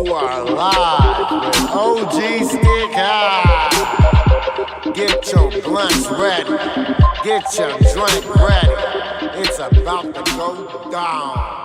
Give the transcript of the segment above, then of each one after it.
You are live with OG Stick High. Get your blunts ready. Get your drink ready. It's about to go down.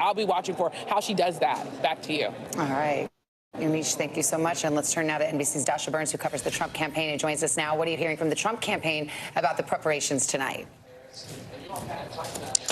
I'll be watching for how she does that. Back to you. All right. Unish, thank you so much. And let's turn now to NBC's Dasha Burns, who covers the Trump campaign and joins us now. What are you hearing from the Trump campaign about the preparations tonight?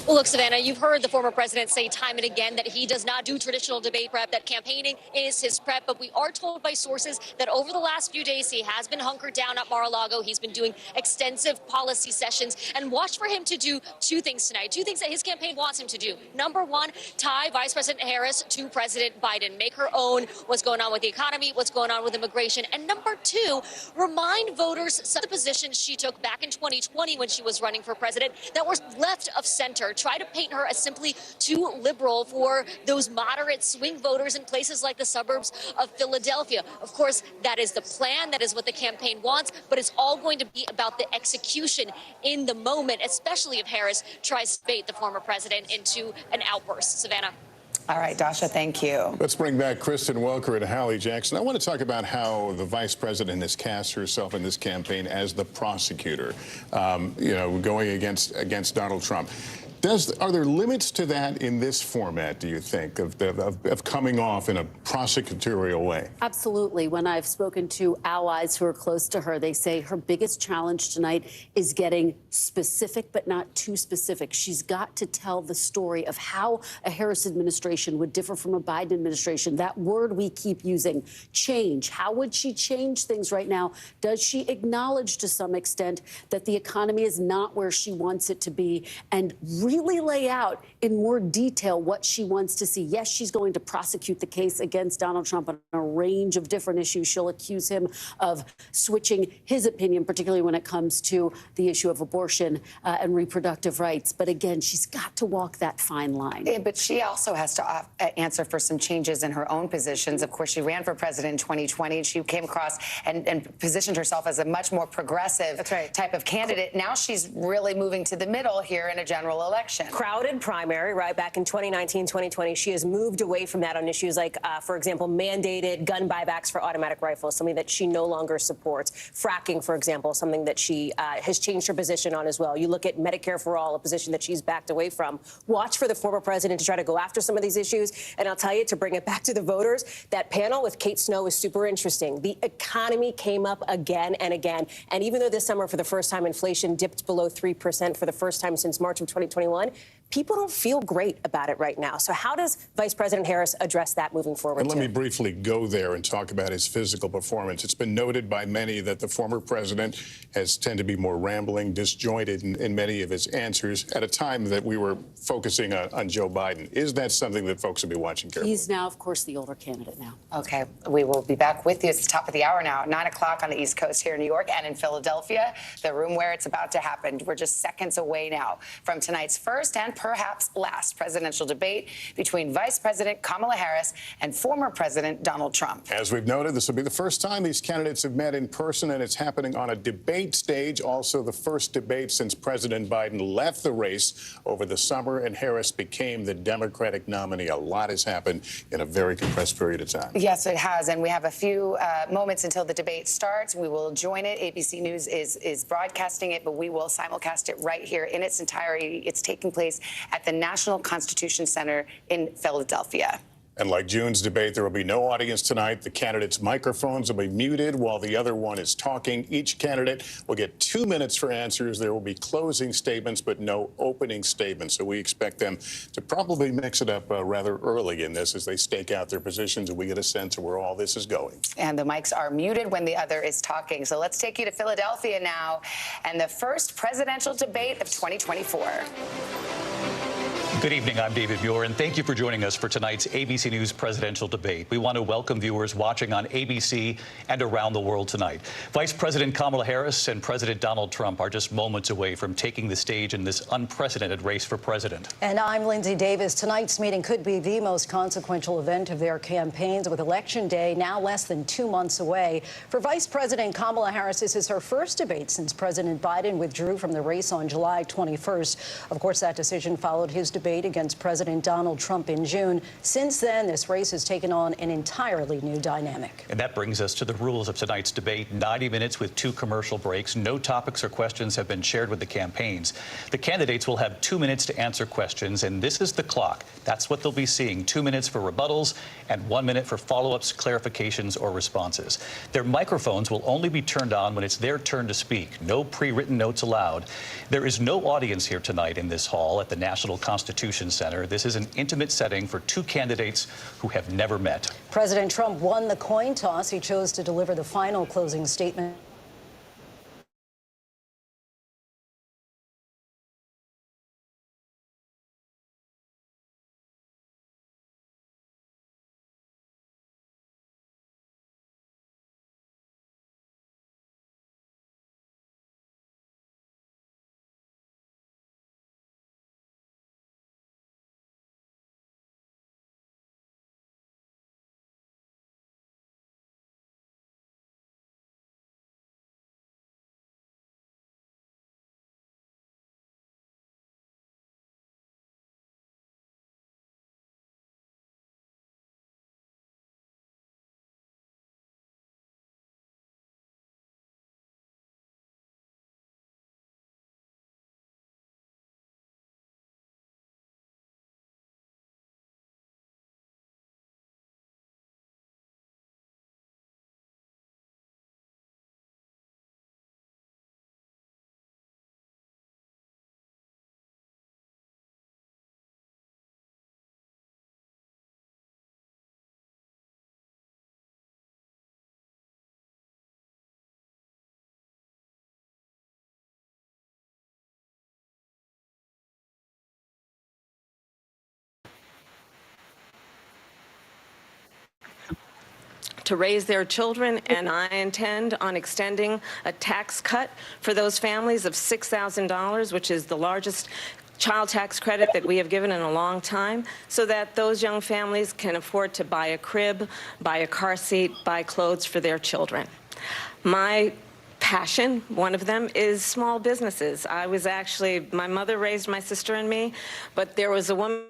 Well, look, Savannah, you've heard the former president say time and again that he does not do traditional debate prep, that campaigning is his prep. But we are told by sources that over the last few days, he has been hunkered down at Mar-a-Lago. He's been doing extensive policy sessions, and watch for him to do two things tonight, two things that his campaign wants him to do. Number one, tie Vice President Harris to President Biden, make her own what's going on with the economy, what's going on with immigration. And number two, remind voters some of the positions she took back in 2020 when she was running for president that were left of center. Try to paint her as simply too liberal for those moderate swing voters in places like the suburbs of Philadelphia. Of course, that is the plan. That is what the campaign wants. But it's all going to be about the execution in the moment, especially if Harris tries to bait the former president into an outburst. Savannah. All right, Dasha, thank you. Let's bring back Kristen Welker and Hallie Jackson. I want to talk about how the vice president has cast herself in this campaign as the prosecutor, going against Donald Trump. Are there limits to that in this format, do you think, of coming off in a prosecutorial way? Absolutely. When I've spoken to allies who are close to her, they say her biggest challenge tonight is getting specific, but not too specific. She's got to tell the story of how a Harris administration would differ from a Biden administration. That word we keep using, change. How would she change things right now? Does she acknowledge to some extent that the economy is not where she wants it to be, and really lay out in more detail what she wants to see? Yes, she's going to prosecute the case against Donald Trump on a range of different issues. She'll accuse him of switching his opinion, particularly when it comes to the issue of abortion and reproductive rights. But again, she's got to walk that fine line. Yeah, but she also has to answer for some changes in her own positions. Of course, she ran for president in 2020, and she came across and positioned herself as a much more progressive type of candidate. Now she's really moving to the middle here in a general election. Crowded primary, right? Back in 2019, 2020, she has moved away from that on issues like, for example, mandated gun buybacks for automatic rifles, something that she no longer supports. Fracking, for example, something that she has changed her position on as well. You look at Medicare for all, a position that she's backed away from. Watch for the former president to try to go after some of these issues. And I'll tell you, to bring it back to the voters, that panel with Kate Snow is super interesting. The economy came up again and again. And even though this summer, for the first time, inflation dipped below 3% for the first time since March of 2021, people don't feel great about it right now. So how does Vice President Harris address that moving forward? And let me briefly go there and talk about his physical performance. It's been noted by many that the former president has tended to be more rambling, disjointed in many of his answers at a time that we were focusing on Joe Biden. Is that something that folks will be watching carefully? He's now, of course, the older candidate now. Okay, we will be back with you. It's the top of the hour now, 9 o'clock on the East Coast here in New York and in Philadelphia, the room where it's about to happen. We're just seconds away now from tonight's first and perhaps last presidential debate between Vice President Kamala Harris and former President Donald Trump. As we've noted, this will be the first time these candidates have met in person, and it's happening on a debate stage. Also, the first debate since President Biden left the race over the summer and Harris became the Democratic nominee. A lot has happened in a very compressed period of time. Yes, it has. And we have a few moments until the debate starts. We will join it. ABC News is broadcasting it, but we will simulcast it right here in its entirety. It's taking place at the National Constitution Center in Philadelphia. And like June's debate, there will be no audience tonight. The candidates' microphones will be muted while the other one is talking. Each candidate will get 2 minutes for answers. There will be closing statements, but no opening statements. So we expect them to probably mix it up rather early in this as they stake out their positions and we get a sense of where all this is going. And the mics are muted when the other is talking. So let's take you to Philadelphia now and the first presidential debate of 2024. Good evening. I'm David Muir, and thank you for joining us for tonight's ABC News presidential debate. We want to welcome viewers watching on ABC and around the world tonight. Vice President Kamala Harris and President Donald Trump are just moments away from taking the stage in this unprecedented race for president. And I'm Lindsay Davis. Tonight's meeting could be the most consequential event of their campaigns, with Election Day now less than 2 months away. For Vice President Kamala Harris, this is her first debate since President Biden withdrew from the race on July 21st. Of course, that decision followed his debate against President Donald Trump in June. Since then, this race has taken on an entirely new dynamic. And that brings us to the rules of tonight's debate. 90 minutes with 2 commercial breaks. No topics or questions have been shared with the campaigns. The candidates will have 2 minutes to answer questions, and this is the clock. That's what they'll be seeing. 2 minutes for rebuttals and 1 minute for follow-ups, clarifications, or responses. Their microphones will only be turned on when it's their turn to speak. No pre-written notes allowed. There is no audience here tonight in this hall at the National Constitution Center. This is an intimate setting for 2 candidates who have never met. President Trump won the coin toss. He chose to deliver the final closing statement. To raise their children, and I intend on extending a tax cut for those families of $6,000, which is the largest child tax credit that we have given in a long time, so that those young families can afford to buy a crib, buy a car seat, buy clothes for their children. My passion, one of them, is small businesses. My mother raised my sister and me, but there was a woman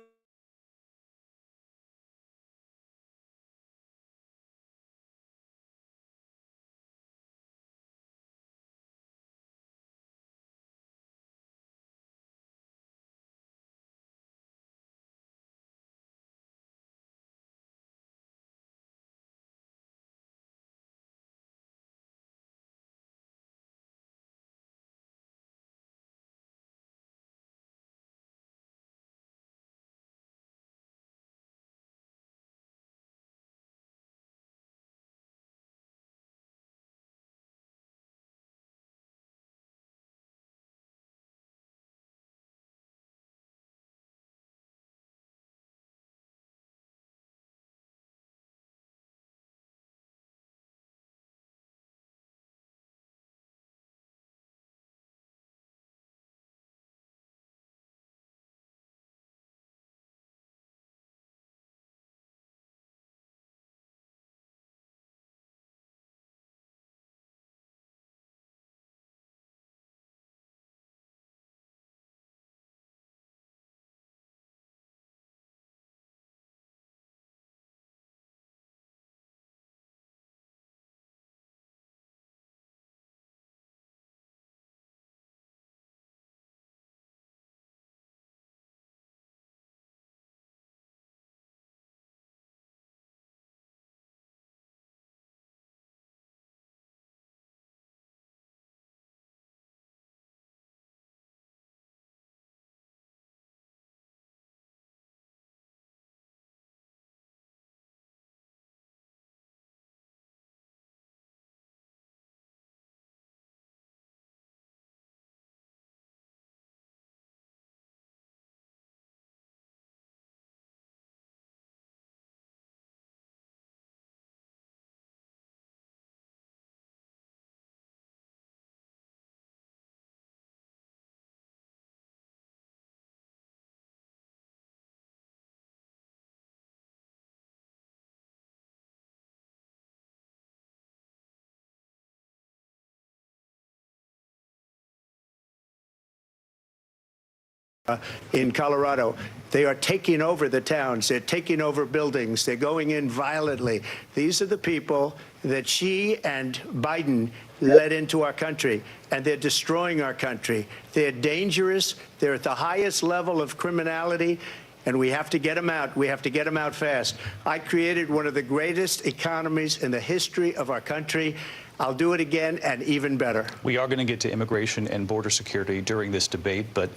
in Colorado. They are taking over the towns. They're taking over buildings. They're going in violently. These are the people that she and Biden led into our country, and they're destroying our country. They're dangerous. They're at the highest level of criminality, and we have to get them out. We have to get them out fast. I created one of the greatest economies in the history of our country. I'll do it again and even better. We are going to get to immigration and border security during this debate, but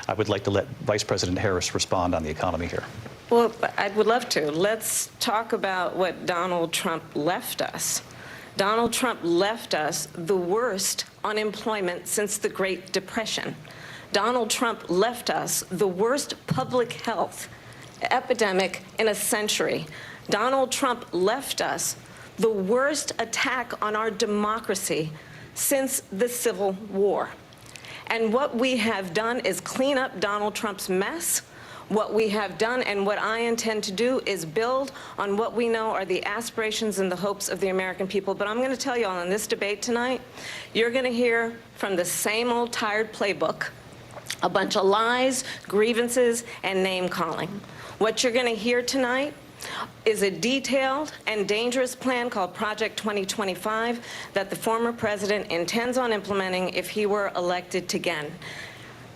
I would like to let Vice President Harris respond on the economy here. Well, I would love to. Let's talk about what Donald Trump left us. Donald Trump left us the worst unemployment since the Great Depression. Donald Trump left us the worst public health epidemic in a century. Donald Trump left us the worst attack on our democracy since the Civil War. And what we have done is clean up Donald Trump's mess. What we have done and what I intend to do is build on what we know are the aspirations and the hopes of the American people. But I'm going to tell you all in this debate tonight, you're going to hear from the same old tired playbook, a bunch of lies, grievances, and name-calling. What you're going to hear tonight is a detailed and dangerous plan called Project 2025 that the former president intends on implementing if he were elected again.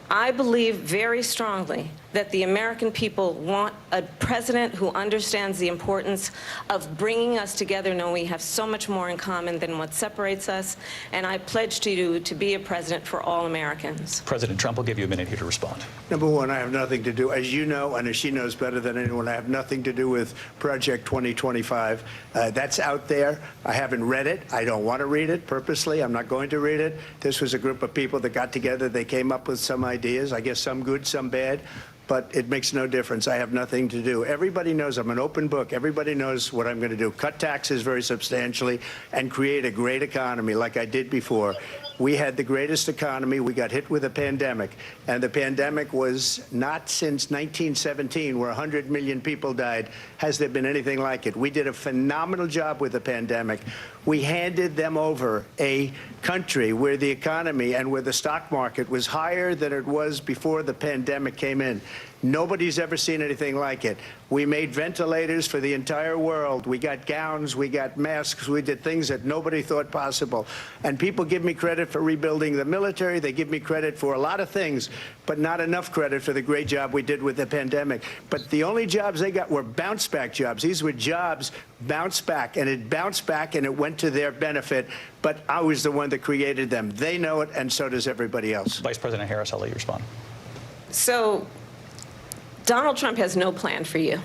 I believe very strongly that the American people want a president who understands the importance of bringing us together, knowing we have so much more in common than what separates us, and I pledge to you to be a president for all Americans. President Trump will give you a minute here to respond. Number one, I have nothing to do, as you know, and as she knows better than anyone, I have nothing to do with Project 2025. That's out there. I haven't read it. I don't want to read it purposely. I'm not going to read it. This was a group of people that got together. They came up with some ideas, I guess some good, some bad. But it makes no difference. I have nothing to do. Everybody knows I'm an open book. Everybody knows what I'm going to do. Cut taxes very substantially and create a great economy like I did before. We had the greatest economy. We got hit with a pandemic. And the pandemic was not since 1917, where 100 million people died, has there been anything like it. We did a phenomenal job with the pandemic. We handed them over a country where the economy and where the stock market was higher than it was before the pandemic came in. Nobody's ever seen anything like it. We made ventilators for the entire world. We got gowns, we got masks, we did things that nobody thought possible. And people give me credit for rebuilding the military. They give me credit for a lot of things, but not enough credit for the great job we did with the pandemic. But the only jobs they got were bounce back jobs. These were jobs bounce back, and it bounced back and it went to their benefit. But I was the one that created them. They know it, and so does everybody else. Vice President Harris, I'll let you respond. So Donald Trump has no plan for you.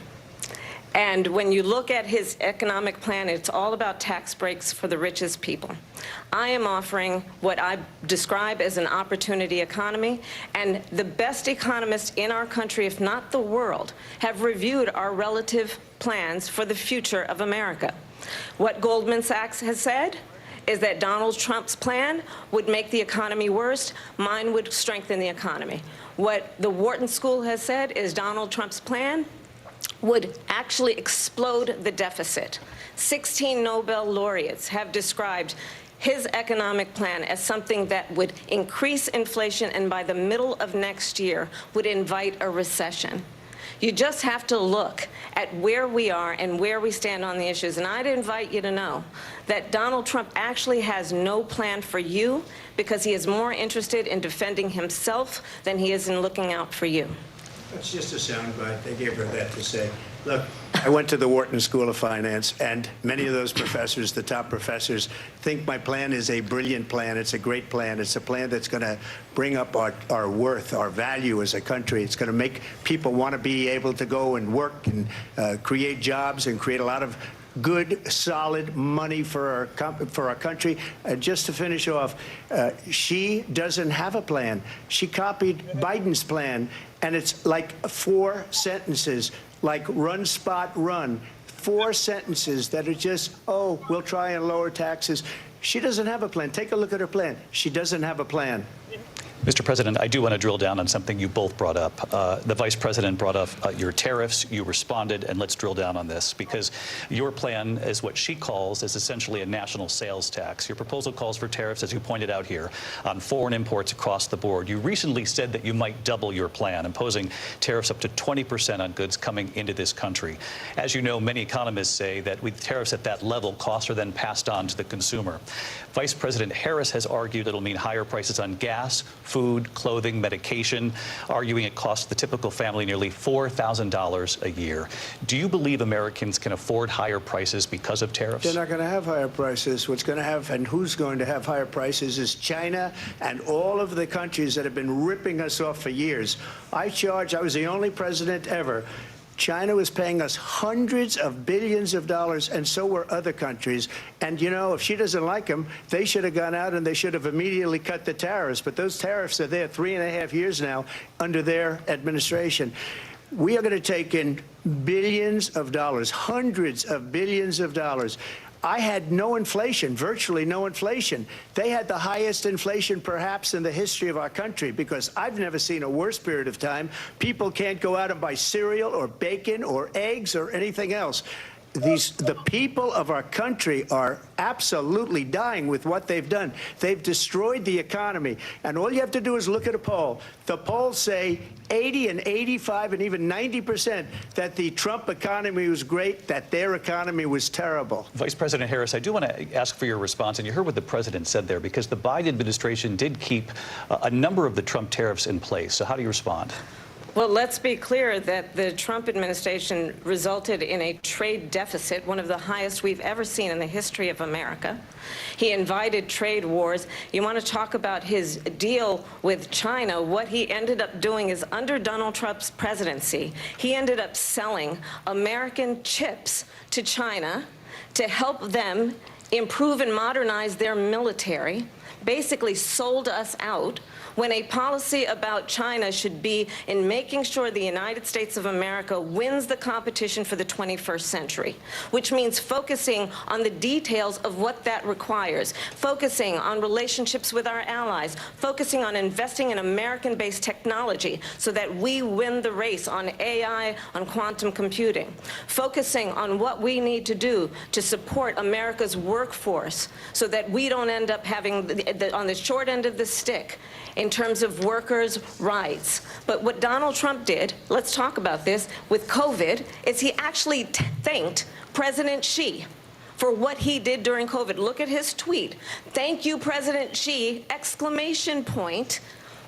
And when you look at his economic plan, it's all about tax breaks for the richest people. I am offering what I describe as an opportunity economy, and the best economists in our country, if not the world, have reviewed our relative plans for the future of America. What Goldman Sachs has said is that Donald Trump's plan would make the economy worse. Mine would strengthen the economy. What the Wharton School has said is Donald Trump's plan would actually explode the deficit. 16 Nobel laureates have described his economic plan as something that would increase inflation and by the middle of next year would invite a recession. You just have to look at where we are and where we stand on the issues. And I'd invite you to know that Donald Trump actually has no plan for you because he is more interested in defending himself than he is in looking out for you. That's just a soundbite. They gave her that to say. Look, I went to the Wharton School of Finance, and many of those professors, the top professors, think my plan is a brilliant plan. It's a great plan. It's a plan that's going to bring up our worth, our value as a country. It's going to make people want to be able to go and work and create jobs and create a lot of good, solid money for our country. Just to finish off, she doesn't have a plan. She copied Biden's plan, and it's like 4 sentences, like run, spot, run. 4 sentences that are just, oh, we'll try and lower taxes. She doesn't have a plan. Take a look at her plan. She doesn't have a plan. Mr. President, I do want to drill down on something you both brought up. The Vice President brought up your tariffs. You responded, and let's drill down on this, because your plan is what she calls is essentially a national sales tax. Your proposal calls for tariffs, as you pointed out here, on foreign imports across the board. You recently said that you might double your plan, imposing tariffs up to 20% on goods coming into this country. As you know, many economists say that with tariffs at that level, costs are then passed on to the consumer. Vice President Harris has argued it'll mean higher prices on gas, food, clothing, medication, arguing it costs the typical family nearly $4,000 a year. Do you believe Americans can afford higher prices because of tariffs? They're not going to have higher prices. What's going to have, and who's going to have higher prices, is China and all of the countries that have been ripping us off for years. I was the only president ever. China was paying us hundreds of billions of dollars, and so were other countries. And, you know, if she doesn't like them, they should have gone out and they should have immediately cut the tariffs. But those tariffs are there 3.5 years now under their administration. We are going to take in billions of dollars, hundreds of billions of dollars. I had no inflation, virtually no inflation. They had the highest inflation perhaps in the history of our country, because I've never seen a worse period of time. People can't go out and buy cereal or bacon or eggs or anything else. The people of our country are absolutely dying with what they've done. They've destroyed the economy. And all you have to do is look at a poll. The polls say 80 and 85 and even 90% that the Trump economy was great, that their economy was terrible. Vice President Harris, I do want to ask for your response, and you heard what the president said there, because the Biden administration did keep a number of the Trump tariffs in place. So how do you respond? Well, let's be clear that the Trump administration resulted in a trade deficit, one of the highest we've ever seen in the history of America. He invited trade wars. You want to talk about his deal with China? What he ended up doing is, under Donald Trump's presidency, he ended up selling American chips to China to help them improve and modernize their military, basically sold us out, when a policy about China should be in making sure the United States of America wins the competition for the 21st century, which means focusing on the details of what that requires, focusing on relationships with our allies, focusing on investing in American-based technology so that we win the race on AI, on quantum computing, focusing on what we need to do to support America's workforce so that we don't end up having on the short end of the stick in terms of workers' rights. But what Donald Trump did, let's talk about this, with COVID, is he actually thanked President Xi for what he did during COVID. Look at his tweet. "Thank you, President Xi," exclamation point,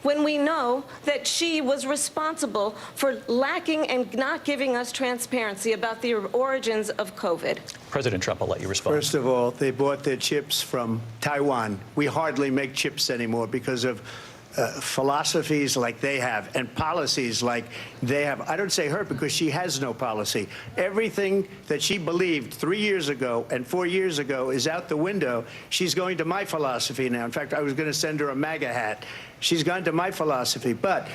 when we know that Xi was responsible for lacking and not giving us transparency about the origins of COVID. President Trump, I'll let you respond. First of all, they bought their chips from Taiwan. We hardly make chips anymore because of philosophies like they have and policies like they have. I don't say her because she has no policy. Everything that she believed 3 years ago and 4 years ago is out the window. She's going to my philosophy now. In fact, I was going to send her a MAGA hat. She's gone to my philosophy. But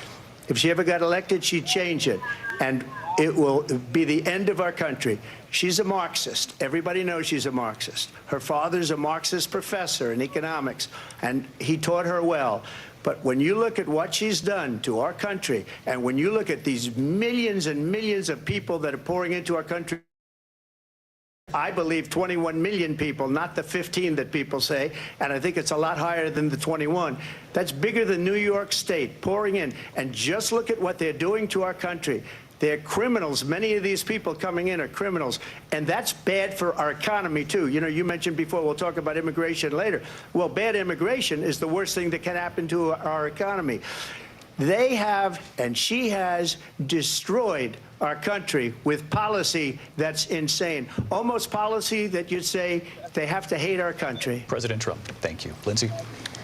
if she ever got elected, she'd change it. And it will be the end of our country. She's a Marxist. Everybody knows she's a Marxist. Her father's a Marxist professor in economics, and he taught her well. But when you look at what she's done to our country, and when you look at these millions and millions of people that are pouring into our country, I believe 21 million people, not the 15 that people say, and I think it's a lot higher than the 21. That's bigger than New York State pouring in. And just look at what they're doing to our country. They're criminals. Many of these people coming in are criminals. And that's bad for our economy, too. You know, you mentioned before, we'll talk about immigration later. Well, bad immigration is the worst thing that can happen to our economy. They have, and she has, destroyed our country with policy that's insane. Almost policy that you'd say they have to hate our country. President Trump, thank you. Lindsay?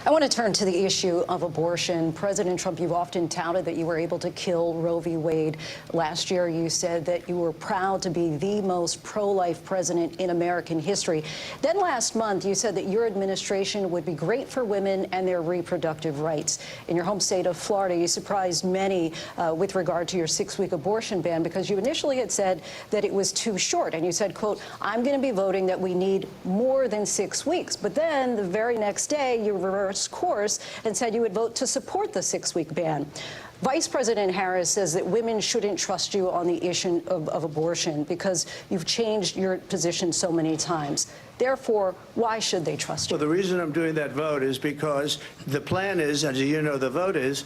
I want to turn to the issue of abortion. President Trump, you've often touted that you were able to kill Roe v. Wade. Last year, you said that you were proud to be the most pro-life president in American history. Then last month, you said that your administration would be great for women and their reproductive rights. In your home state of Florida, you surprised many with regard to your 6-week abortion ban, because you initially had said that it was too short. And you said, quote, "I'm going to be voting that we need more than 6 weeks." But then the very next day, you reversed course and said you would vote to support the 6-week ban. Vice President Harris says that women shouldn't trust you on the issue of abortion because you've changed your position so many times. Therefore, why should they trust you? Well, the reason I'm doing that vote is because the plan is, as you know, the vote is,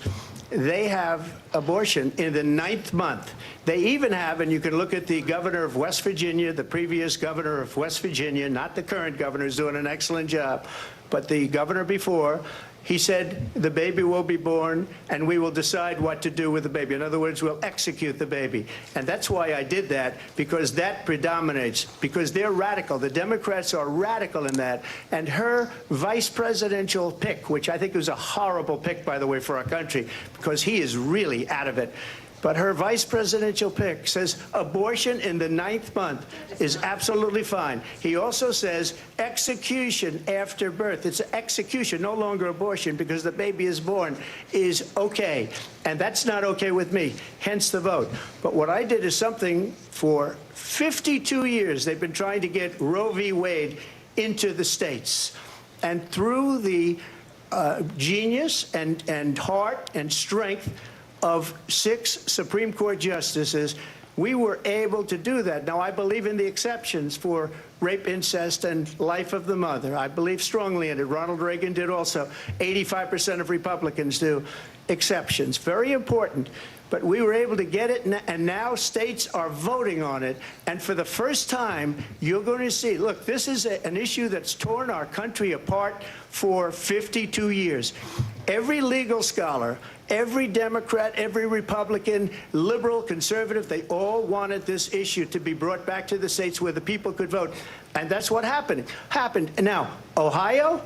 they have abortion in the 9th month. They even have, and you can look at the governor of West Virginia, the previous governor of West Virginia, not the current governor, who's doing an excellent job, but the governor before. He said the baby will be born and we will decide what to do with the baby. In other words, we'll execute the baby. And that's why I did that, because that predominates, because they're radical. The Democrats are radical in that. And her vice presidential pick, which I think was a horrible pick, by the way, for our country, because he is really out of it. But her vice presidential pick says abortion in the 9th month is absolutely fine. He also says execution after birth. It's execution, no longer abortion, because the baby is born, is okay. And that's not okay with me, hence the vote. But what I did is something for 52 years. They've been trying to get Roe v. Wade into the states. And through the genius and heart and strength of 6 Supreme Court justices, we were able to do that. Now, I believe in the exceptions for rape, incest, and life of the mother. I believe strongly in it. Ronald Reagan did also. 85% of Republicans do. Exceptions. Very important. But we were able to get it, and now states are voting on it. And for the first time, you're going to see, look, this is an issue that's torn our country apart for 52 years. Every legal scholar, every Democrat, every Republican, liberal, conservative, they all wanted this issue to be brought back to the states where the people could vote. And that's what happened. Now, Ohio,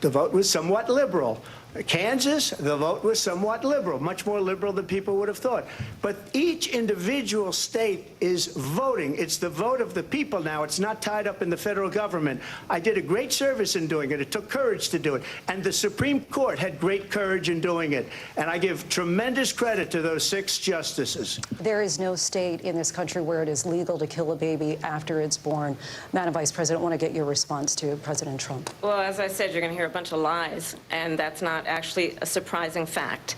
the vote was somewhat liberal. Kansas, the vote was somewhat liberal, much more liberal than people would have thought. But each individual state is voting. It's the vote of the people now. It's not tied up in the federal government. I did a great service in doing it. It took courage to do it. And the Supreme Court had great courage in doing it. And I give tremendous credit to those 6 justices. There is no state in this country where it is legal to kill a baby after it's born. Madam Vice President, I want to get your response to President Trump. Well, as I said, you're going to hear a bunch of lies, and that's not actually a surprising fact.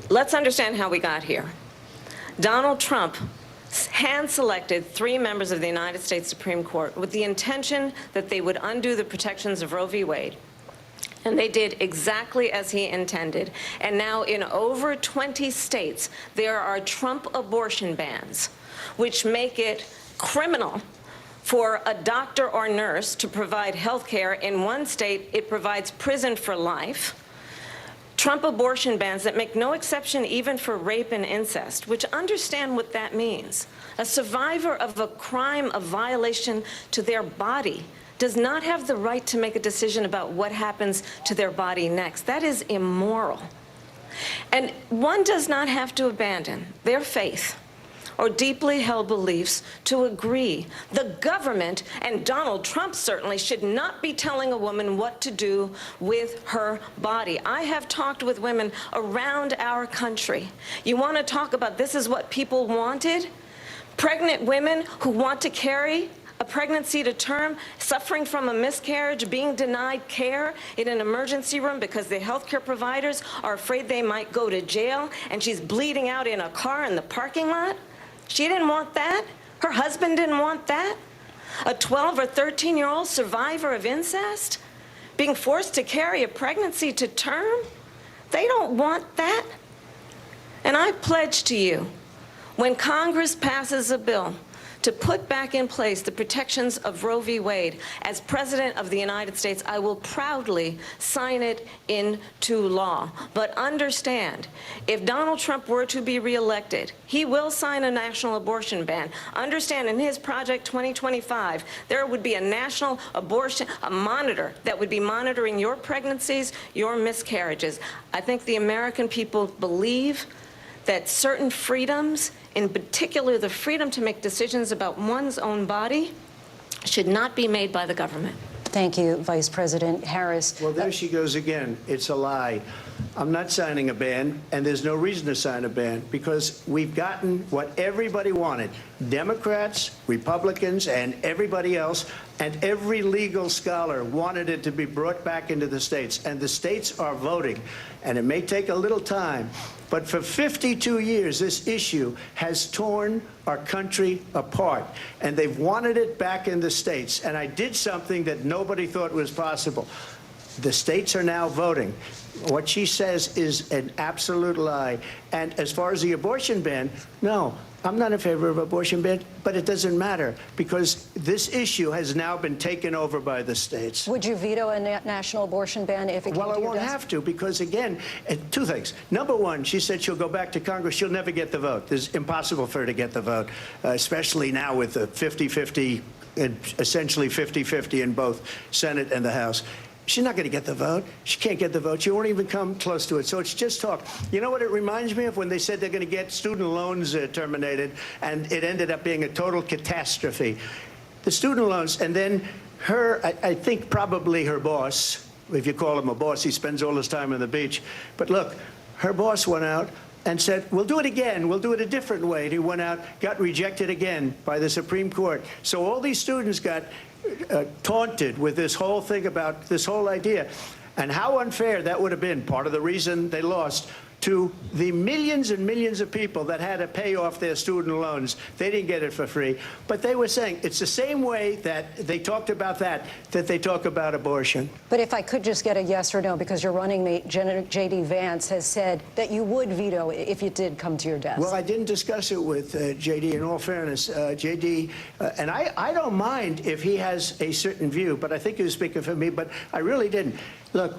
Let's understand how we got here. Donald Trump hand-selected 3 members of the United States Supreme Court with the intention that they would undo the protections of Roe v. Wade. And they did exactly as he intended. And now in over 20 states, there are Trump abortion bans, which make it criminal for a doctor or nurse to provide health care. In one state, it provides prison for life. Trump abortion bans that make no exception even for rape and incest, which understand what that means. A survivor of a crime of violation to their body does not have the right to make a decision about what happens to their body next. That is immoral. And one does not have to abandon their faith or deeply held beliefs to agree. The government, and Donald Trump certainly, should not be telling a woman what to do with her body. I have talked with women around our country. You want to talk about this is what people wanted? Pregnant women who want to carry a pregnancy to term, suffering from a miscarriage, being denied care in an emergency room because the healthcare providers are afraid they might go to jail, and she's bleeding out in a car in the parking lot. She didn't want that. Her husband didn't want that. A 12 or 13-year-old survivor of incest being forced to carry a pregnancy to term. They don't want that. And I pledge to you, when Congress passes a bill to put back in place the protections of Roe v. Wade, as President of the United States, I will proudly sign it into law. But understand, if Donald Trump were to be reelected, he will sign a national abortion ban. Understand, in his Project 2025, there would be a national abortion, a monitor that would be monitoring your pregnancies, your miscarriages. I think the American people believe that certain freedoms, in particular the freedom to make decisions about one's own body, should not be made by the government. Thank you, Vice President Harris. Well, there she goes again. It's a lie. I'm not signing a ban, and there's no reason to sign a ban, because we've gotten what everybody wanted. Democrats, Republicans, and everybody else, and every legal scholar wanted it to be brought back into the states. And the states are voting. And it may take a little time, but for 52 years, this issue has torn our country apart. And they've wanted it back in the states. And I did something that nobody thought was possible. The states are now voting. What she says is an absolute lie. And as far as the abortion ban, no, I'm not in favor of abortion ban, but it doesn't matter because this issue has now been taken over by the states. Would you veto a national abortion ban if it came to your desk? Well, I won't have to because, again, two things. Number one, she said she'll go back to Congress. She'll never get the vote. It's impossible for her to get the vote, especially now with the 50-50, essentially 50-50 in both Senate and the House. She's not going to get the vote. She can't get the vote. She won't even come close to it. So it's just talk. You know what it reminds me of? When they said they're going to get student loans terminated, and it ended up being a total catastrophe. The student loans, and then her, I think probably her boss, if you call him a boss, he spends all his time on the beach. But look, her boss went out and said, we'll do it again. We'll do it a different way. And he went out, got rejected again by the Supreme Court. So all these students got taunted with this whole thing about this whole idea. And how unfair that would have been, part of the reason they lost, to the millions and millions of people that had to pay off their student loans. They didn't get it for free. But they were saying it's the same way that they talked about that they talk about abortion. But if I could just get a yes or no, because your running mate, J.D. Vance, has said that you would veto if it did come to your desk. Well, I didn't discuss it with J.D. In all fairness, J.D., and I don't mind if he has a certain view, but I think he was speaking for me, but I really didn't. Look,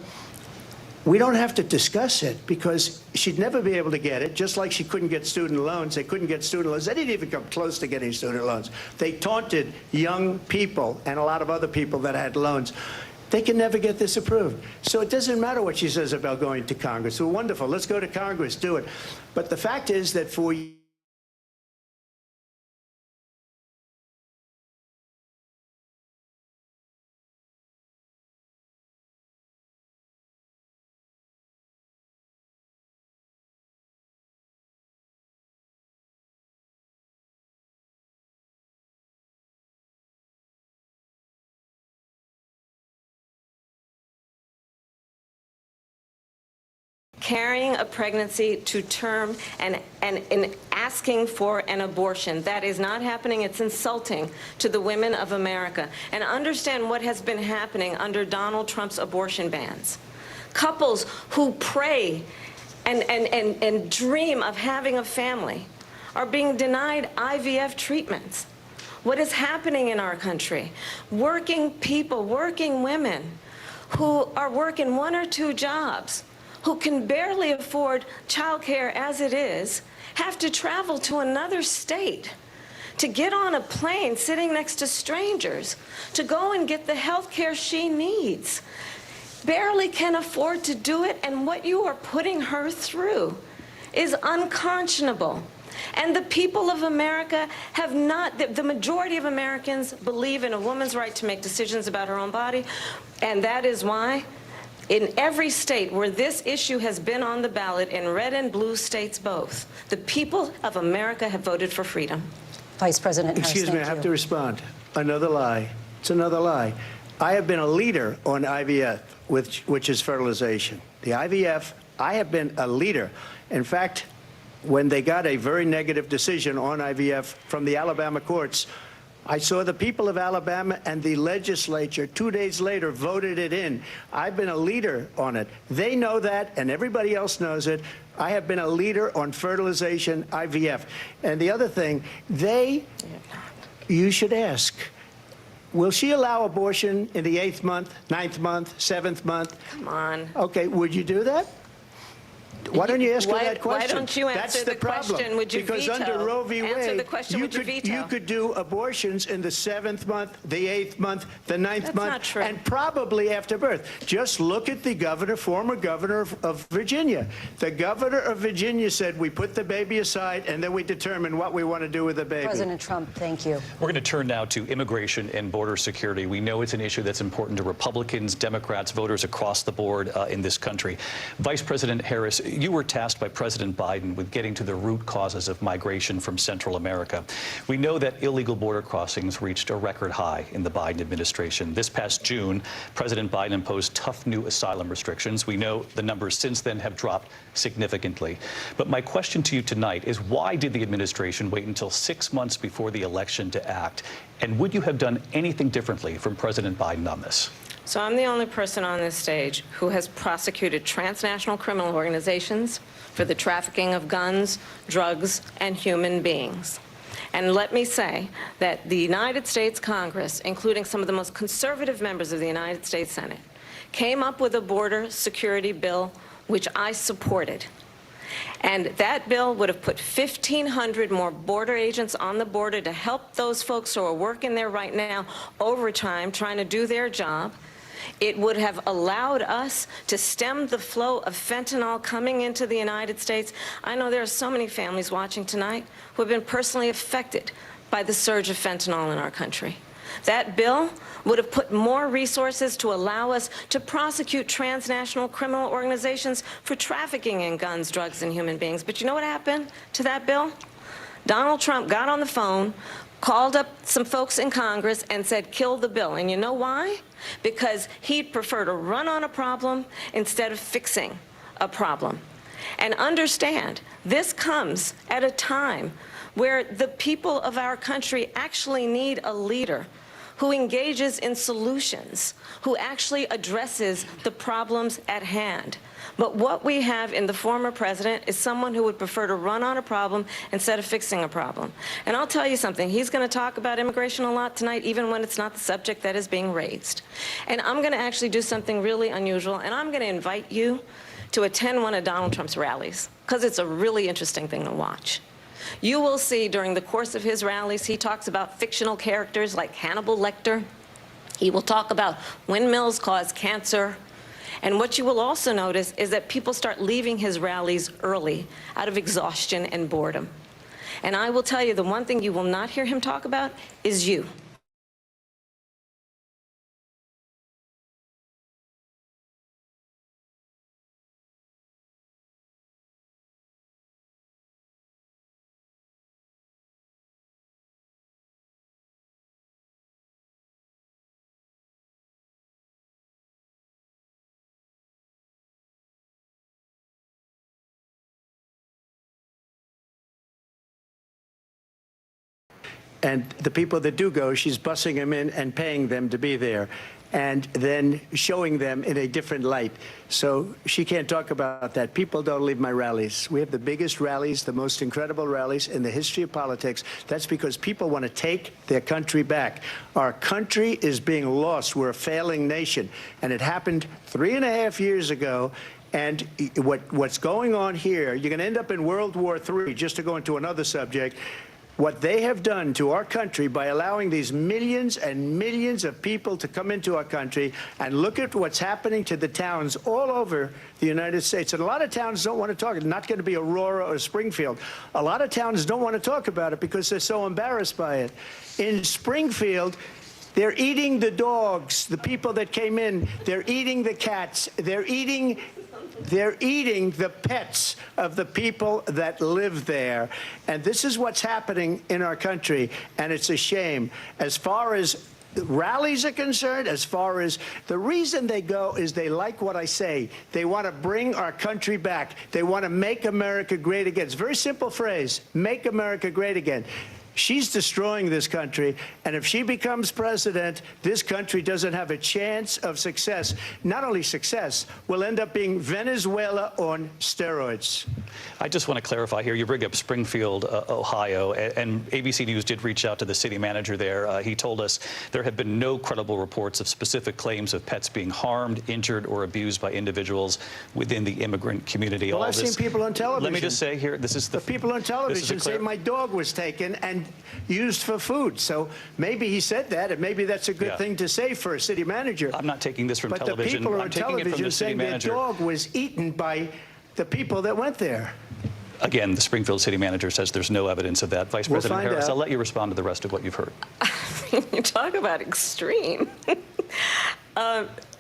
we don't have to discuss it because she'd never be able to get it, just like she couldn't get student loans. They couldn't get student loans. They didn't even come close to getting student loans. They taunted young people and a lot of other people that had loans. They can never get this approved. So it doesn't matter what she says about going to Congress. Well, wonderful. Let's go to Congress. Do it. But the fact is that for carrying a pregnancy to term and asking for an abortion. That is not happening. It's insulting to the women of America. And understand what has been happening under Donald Trump's abortion bans. Couples who pray and dream of having a family are being denied IVF treatments. What is happening in our country? Working people, working women who are working 1 or 2 jobs, who can barely afford childcare as it is, have to travel to another state to get on a plane sitting next to strangers to go and get the health care she needs. Barely can afford to do it, and what you are putting her through is unconscionable. And the people of America have not, the majority of Americans believe in a woman's right to make decisions about her own body, and that is why in every state where this issue has been on the ballot, in red and blue states both, the people of America have voted for freedom. Vice President Harris, excuse me, I have to respond. Another lie. It's another lie. I have been a leader on IVF, which is fertilization. The IVF, I have been a leader. In fact, when they got a very negative decision on IVF from the Alabama courts, I saw the people of Alabama and the legislature 2 days later voted it in. I've been a leader on it. They know that, and everybody else knows it. I have been a leader on fertilization, IVF. And the other thing, you should ask, will she allow abortion in the 8th month, 9th month, 7th month? Come on. Okay, would you do that? Why don't you ask her that question? Why don't you answer the question? Would you because veto? Under Roe v. Answer Wade, the question, would you veto? you could do abortions in the 7th month, the 8th month, the 9th That's month, not true. and probably after birth. Just look at the governor, former governor of Virginia. The governor of Virginia said we put the baby aside and then we determine what we want to do with the baby. President Trump, thank you. We're going to turn now to immigration and border security. We know it's an issue that's important to Republicans, Democrats, voters across the board in this country. Vice President Harris, you were tasked by President Biden with getting to the root causes of migration from Central America. We know that illegal border crossings reached a record high in the Biden administration. This past June, President Biden imposed tough new asylum restrictions. We know the numbers since then have dropped significantly. But my question to you tonight is, why did the administration wait until 6 months before the election to act? And would you have done anything differently from President Biden on this? So I'm the only person on this stage who has prosecuted transnational criminal organizations for the trafficking of guns, drugs, and human beings. And let me say that the United States Congress, including some of the most conservative members of the United States Senate, came up with a border security bill which I supported. And that bill would have put 1,500 more border agents on the border to help those folks who are working there right now overtime trying to do their job. It would have allowed us to stem the flow of fentanyl coming into the United States. I know there are so many families watching tonight who have been personally affected by the surge of fentanyl in our country. That bill would have put more resources to allow us to prosecute transnational criminal organizations for trafficking in guns, drugs, and human beings. But you know what happened to that bill? Donald Trump got on the phone, called up some folks in Congress and said, kill the bill. And you know why? Because he'd prefer to run on a problem instead of fixing a problem. And understand, this comes at a time where the people of our country actually need a leader who engages in solutions, who actually addresses the problems at hand. But what we have in the former president is someone who would prefer to run on a problem instead of fixing a problem. And I'll tell you something, he's going to talk about immigration a lot tonight, even when it's not the subject that is being raised. And I'm going to actually do something really unusual, and I'm going to invite you to attend one of Donald Trump's rallies, because it's a really interesting thing to watch. You will see during the course of his rallies, he talks about fictional characters like Hannibal Lecter. He will talk about windmills cause cancer. And what you will also notice is that people start leaving his rallies early out of exhaustion and boredom. And I will tell you, the one thing you will not hear him talk about is you. And the people that do go, she's bussing them in and paying them to be there, and then showing them in a different light. So she can't talk about that. People don't leave my rallies. We have the biggest rallies, the most incredible rallies in the history of politics. That's because people want to take their country back. Our country is being lost. We're a failing nation. And it happened 3.5 years ago. And what's going on here, you're going to end up in World War III, just to go into another subject. What they have done to our country by allowing these millions and millions of people to come into our country, and look at what's happening to the towns all over the United States. And a lot of towns don't want to talk. It's not going to be Aurora or Springfield. A lot of towns don't want to talk about it because they're so embarrassed by it. In Springfield, they're eating the dogs, the people that came in. They're eating the cats. They're eating the pets of the people that live there. And this is what's happening in our country, and it's a shame. As far as rallies are concerned, as far as the reason they go is they like what I say. They want to bring our country back. They want to make America great again. It's a very simple phrase, make America great again. She's destroying this country, and if she becomes president, this country doesn't have a chance of success. Not only success, we'll end up being Venezuela on steroids. I just want to clarify here. You bring up Springfield, Ohio, and ABC News did reach out to the city manager there. He told us there have been no credible reports of specific claims of pets being harmed, injured, or abused by individuals within the immigrant community. Well, I've seen people on television. Let me just say here, this is the people on television say my dog was taken and used for food. So maybe he said that, and maybe that's a good thing to say for a city manager. I'm not taking this from but television. The people I'm on taking it from television the city saying manager. their dog was eaten by the people that went there. Again, the Springfield city manager says there's no evidence of that. Vice President Harris, I'll let you respond to the rest of what you've heard. You talk about extreme.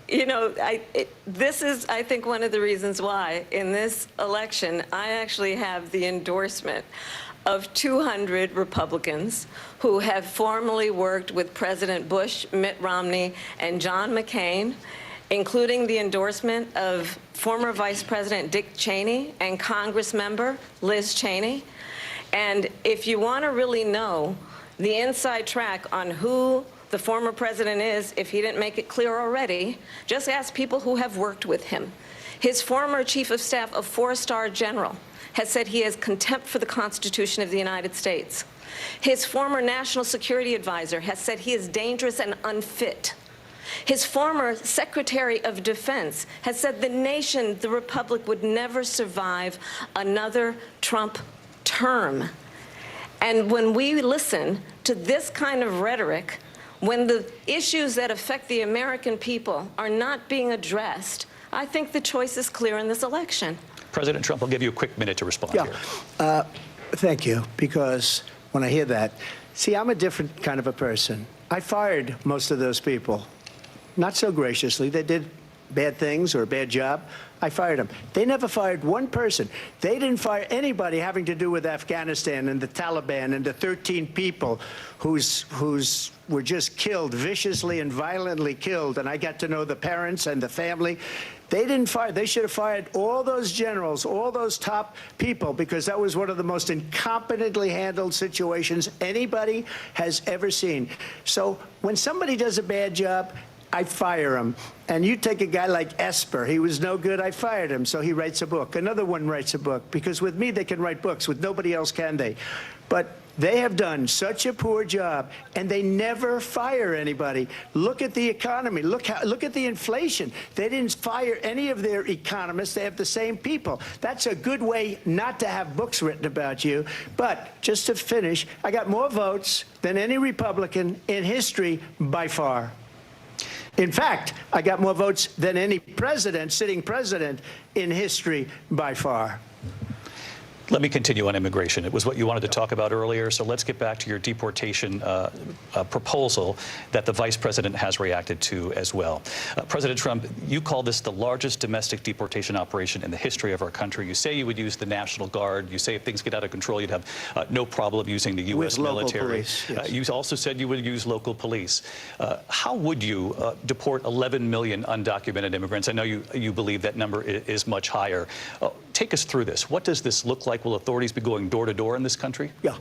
you know, this is, I think, one of the reasons why in this election I actually have the endorsement of 200 Republicans who have formally worked with President Bush, Mitt Romney, and John McCain, including the endorsement of former Vice President Dick Cheney and Congress member Liz Cheney. And if you want to really know the inside track on who the former president is, if he didn't make it clear already, just ask people who have worked with him. His former chief of staff, a four-star general, has said he has contempt for the Constitution of the United States. His former national security advisor has said he is dangerous and unfit. His former Secretary of Defense has said the nation, the republic, would never survive another Trump term. And when we listen to this kind of rhetoric, when the issues that affect the American people are not being addressed, I think the choice is clear in this election. President Trump, I'll give you a quick minute to respond here. Thank you, because when I hear that, see, I'm a different kind of a person. I fired most of those people. Not so graciously. They did bad things or a bad job. I fired them. They never fired one person. They didn't fire anybody having to do with Afghanistan and the Taliban and the 13 people who's were just killed, viciously and violently killed. And I got to know the parents and the family. They didn't fire. They should have fired all those generals, all those top people, because that was one of the most incompetently handled situations anybody has ever seen. So when somebody does a bad job, I fire him. And you take a guy like Esper. He was no good. I fired him. So he writes a book. Another one writes a book. Because with me, they can write books. With nobody else can they. But they have done such a poor job, and they never fire anybody. Look at the economy. Look at the inflation. They didn't fire any of their economists. They have the same people. That's a good way not to have books written about you. But just to finish, I got more votes than any Republican in history by far. In fact, I got more votes than any president, sitting president, in history by far. Let me continue on immigration. It was what you wanted to talk about earlier, so let's get back to your deportation proposal that the vice president has reacted to as well. President Trump, you call this the largest domestic deportation operation in the history of our country. You say you would use the National Guard. You say if things get out of control, you'd have no problem using the U.S. military. Police, yes. You also said you would use local police. How would you deport 11 million undocumented immigrants? I know you believe that number is much higher. Take us through this. What does this look like? Will authorities be going door to door in this country? Yeah,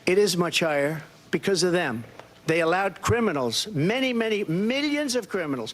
it is much higher because of them. They allowed criminals, many, many millions of criminals.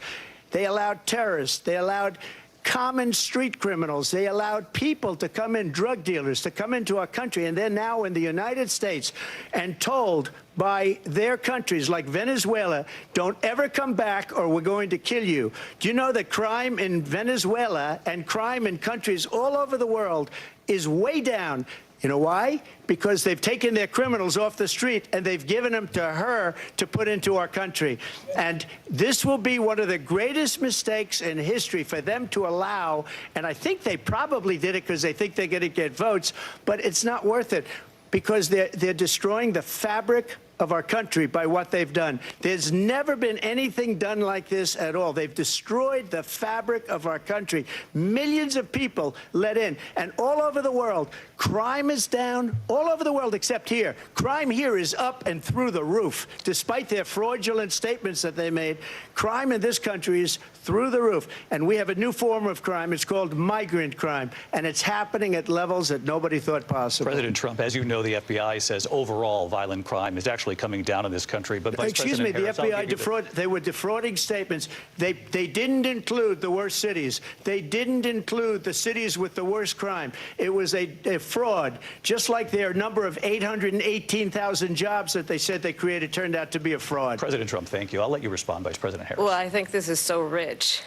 They allowed terrorists. They allowed common street criminals. They allowed people to come in, drug dealers, to come into our country, and they're now in the United States and told by their countries like Venezuela, don't ever come back or we're going to kill you. Do you know that crime in Venezuela and crime in countries all over the world is way down? You know why? Because they've taken their criminals off the street and they've given them to her to put into our country. And this will be one of the greatest mistakes in history for them to allow. And I think they probably did it because they think they're going to get votes, but it's not worth it because they're destroying the fabric of our country by what they've done. There's never been anything done like this at all. They've destroyed the fabric of our country. Millions of people let in. And all over the world, crime is down. All over the world except here. Crime here is up and through the roof. Despite their fraudulent statements that they made, crime in this country is through the roof. And we have a new form of crime. It's called migrant crime. And it's happening at levels that nobody thought possible. President Trump, as you know, the FBI says overall violent crime is actually coming down in this country. But Vice Excuse me, President the Harris, FBI they were defrauding statements. They didn't include the worst cities. They didn't include the cities with the worst crime. It was a fraud, just like their number of 818,000 jobs that they said they created turned out to be a fraud. President Trump, thank you. I'll let you respond, Vice President Harris. Well, I think this is so rich,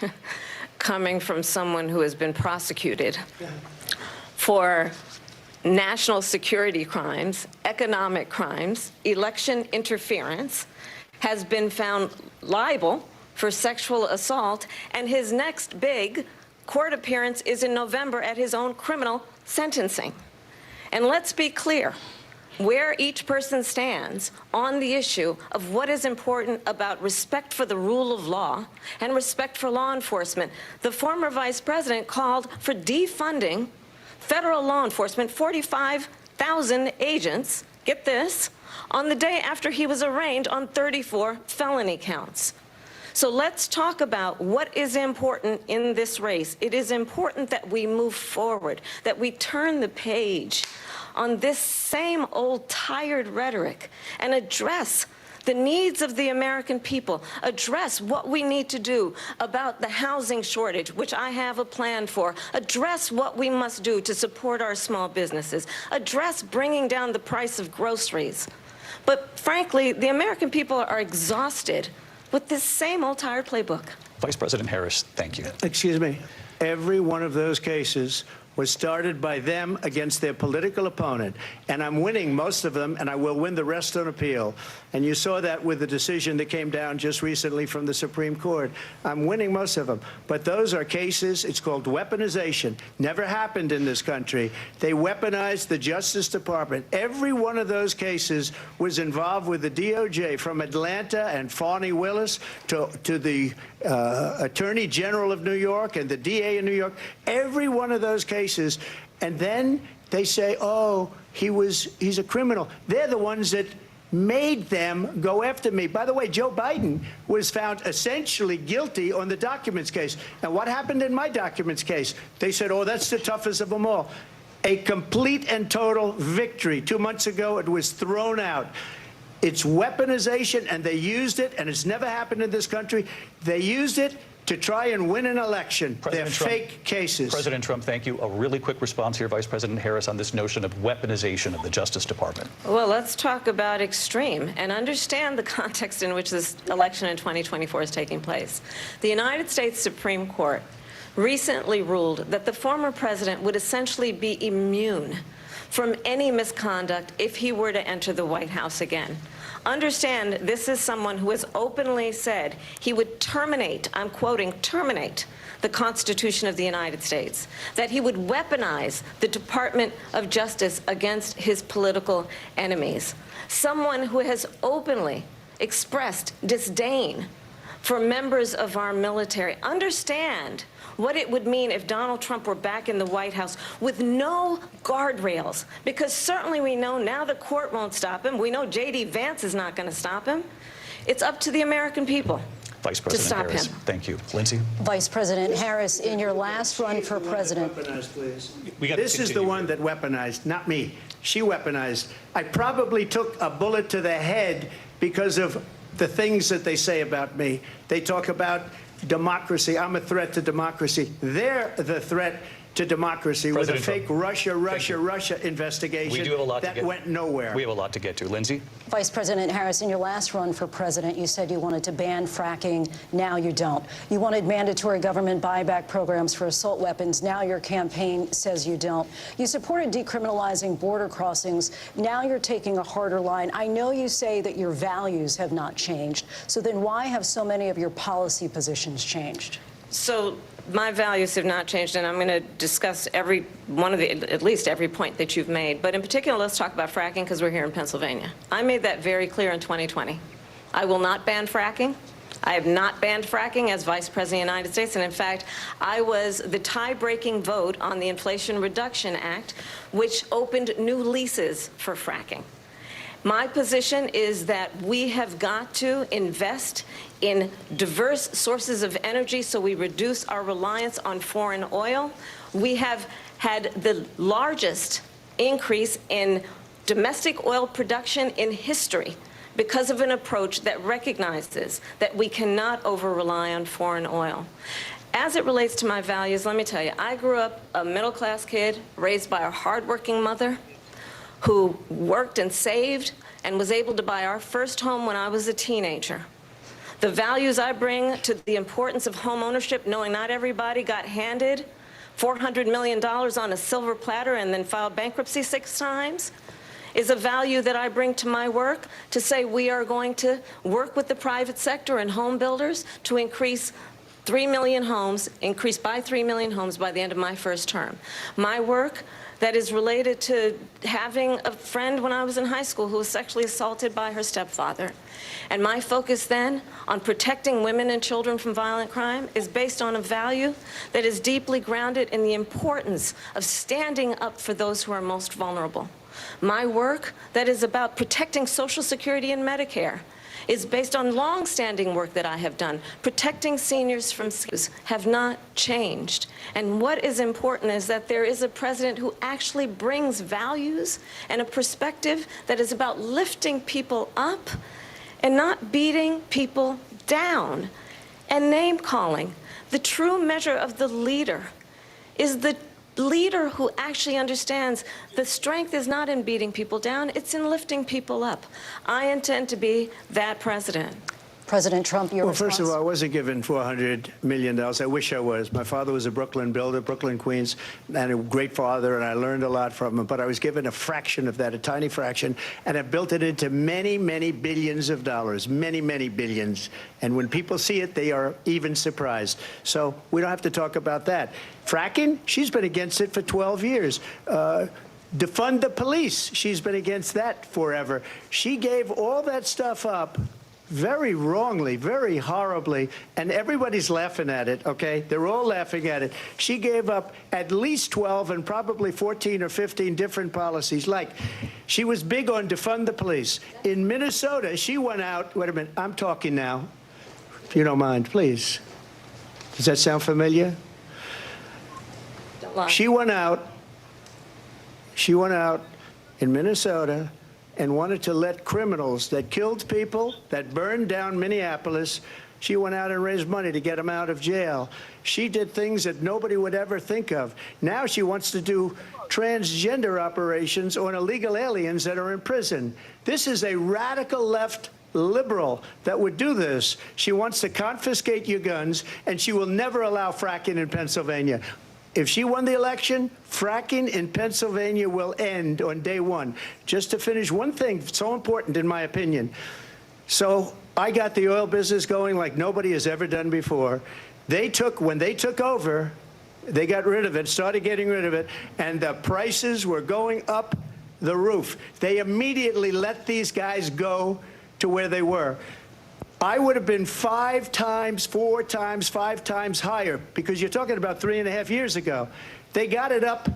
coming from someone who has been prosecuted for national security crimes, economic crimes, election interference, has been found liable for sexual assault, and his next big court appearance is in November at his own criminal sentencing. And let's be clear, where each person stands on the issue of what is important about respect for the rule of law and respect for law enforcement. The former vice president called for defunding federal law enforcement, 45,000 agents, get this, on the day after he was arraigned on 34 felony counts. So let's talk about what is important in this race. It is important that we move forward, that we turn the page on this same old tired rhetoric and address the needs of the American people, address what we need to do about the housing shortage, which I have a plan for, address what we must do to support our small businesses, address bringing down the price of groceries. But frankly, the American people are exhausted with this same old tired playbook. Vice President Harris, thank you. Excuse me. Every one of those cases was started by them against their political opponent. And I'm winning most of them, and I will win the rest on appeal. And you saw that with the decision that came down just recently from the Supreme Court. I'm winning most of them. But those are cases, it's called weaponization. Never happened in this country. They weaponized the Justice Department. Every one of those cases was involved with the DOJ, from Atlanta and Fani Willis to the Attorney General of New York and the DA in New York. Every one of those cases. And then they say, oh, he's a criminal. They're the ones that made them go after me. By the way, Joe Biden was found essentially guilty on the documents case. And what happened in my documents case? They said, oh, that's the toughest of them all. A complete and total victory. 2 months ago, it was thrown out. It's weaponization, and they used it, and it's never happened in this country. They used it to try and win an election. They're fake cases. President Trump, thank you. A really quick response here, Vice President Harris, on this notion of weaponization of the Justice Department. Well, let's talk about extreme and understand the context in which this election in 2024 is taking place. The United States Supreme Court recently ruled that the former president would essentially be immune from any misconduct if he were to enter the White House again. Understand, this is someone who has openly said he would terminate, I'm quoting, terminate the Constitution of the United States, that he would weaponize the Department of Justice against his political enemies. Someone who has openly expressed disdain for members of our military. Understand what it would mean if Donald Trump were back in the White House with no guardrails, because certainly we know now the court won't stop him. We know J.D. Vance is not going to stop him. It's up to the American people Vice President to stop Harris, him. Thank you. Lindsay? Vice President Harris, in your last run for president. This is the one that weaponized, not me. She weaponized. I probably took a bullet to the head because of the things that they say about me. They talk about democracy. I'm a threat to democracy. They're the threat to democracy with a fake Russia investigation We do have a lot that went nowhere. We have a lot to get to. Lindsay? Vice President Harris, in your last run for president, you said you wanted to ban fracking. Now you don't. You wanted mandatory government buyback programs for assault weapons. Now your campaign says you don't. You supported decriminalizing border crossings. Now you're taking a harder line. I know you say that your values have not changed. So then why have so many of your policy positions changed? So my values have not changed, and I'm going to discuss every one of at least every point that you've made. But in particular, let's talk about fracking, because we're here in Pennsylvania. I made that very clear in 2020. I will not ban fracking. I have not banned fracking as Vice President of the United States. And in fact, I was the tie-breaking vote on the Inflation Reduction Act, which opened new leases for fracking. My position is that we have got to invest in diverse sources of energy so we reduce our reliance on foreign oil. We have had the largest increase in domestic oil production in history because of an approach that recognizes that we cannot over-rely on foreign oil. As it relates to my values, let me tell you, I grew up a middle-class kid raised by a hardworking mother who worked and saved and was able to buy our first home when I was a teenager. The values I bring to the importance of home ownership, knowing not everybody got handed $400 million on a silver platter and then filed bankruptcy 6 times, is a value that I bring to my work, to say we are going to work with the private sector and home builders to increase 3 million homes, increased by 3 million homes by the end of my first term. My work that is related to having a friend when I was in high school who was sexually assaulted by her stepfather. And my focus then on protecting women and children from violent crime is based on a value that is deeply grounded in the importance of standing up for those who are most vulnerable. My work that is about protecting Social Security and Medicare is based on long-standing work that I have done. Protecting seniors from schools have not changed. And what is important is that there is a president who actually brings values and a perspective that is about lifting people up and not beating people down and name-calling. The true measure of the leader is the leader who actually understands the strength is not in beating people down, it's in lifting people up. I intend to be that president. President Trump, your response? First of all, I wasn't given $400 million. I wish I was. My father was a Brooklyn builder, Brooklyn, Queens, and a great father, and I learned a lot from him. But I was given a fraction of that, a tiny fraction, and I built it into many, many billions of dollars, many, many billions. And when people see it, they are even surprised. So we don't have to talk about that. Fracking, she's been against it for 12 years. Defund the police, she's been against that forever. She gave all that stuff up very wrongly, very horribly, and everybody's laughing at it, okay? They're all laughing at it. She gave up at least 12 and probably 14 or 15 different policies. Like, she was big on defund the police. In Minnesota, she went out, wait a minute, I'm talking now, if you don't mind, please. Does that sound familiar? Don't lie. She went out in Minnesota and wanted to let criminals that killed people, that burned down Minneapolis, she went out and raised money to get them out of jail. She did things that nobody would ever think of. Now she wants to do transgender operations on illegal aliens that are in prison. This is a radical left liberal that would do this. She wants to confiscate your guns, and she will never allow fracking in Pennsylvania. If she won the election, fracking in Pennsylvania will end on day one. Just to finish, one thing so important in my opinion. So I got the oil business going like nobody has ever done before. When they took over, they got rid of it, started getting rid of it, and the prices were going up the roof. They immediately let these guys go to where they were. I would have been 5 times, 4 times, 5 times higher, because you're talking about 3.5 years ago. They got it up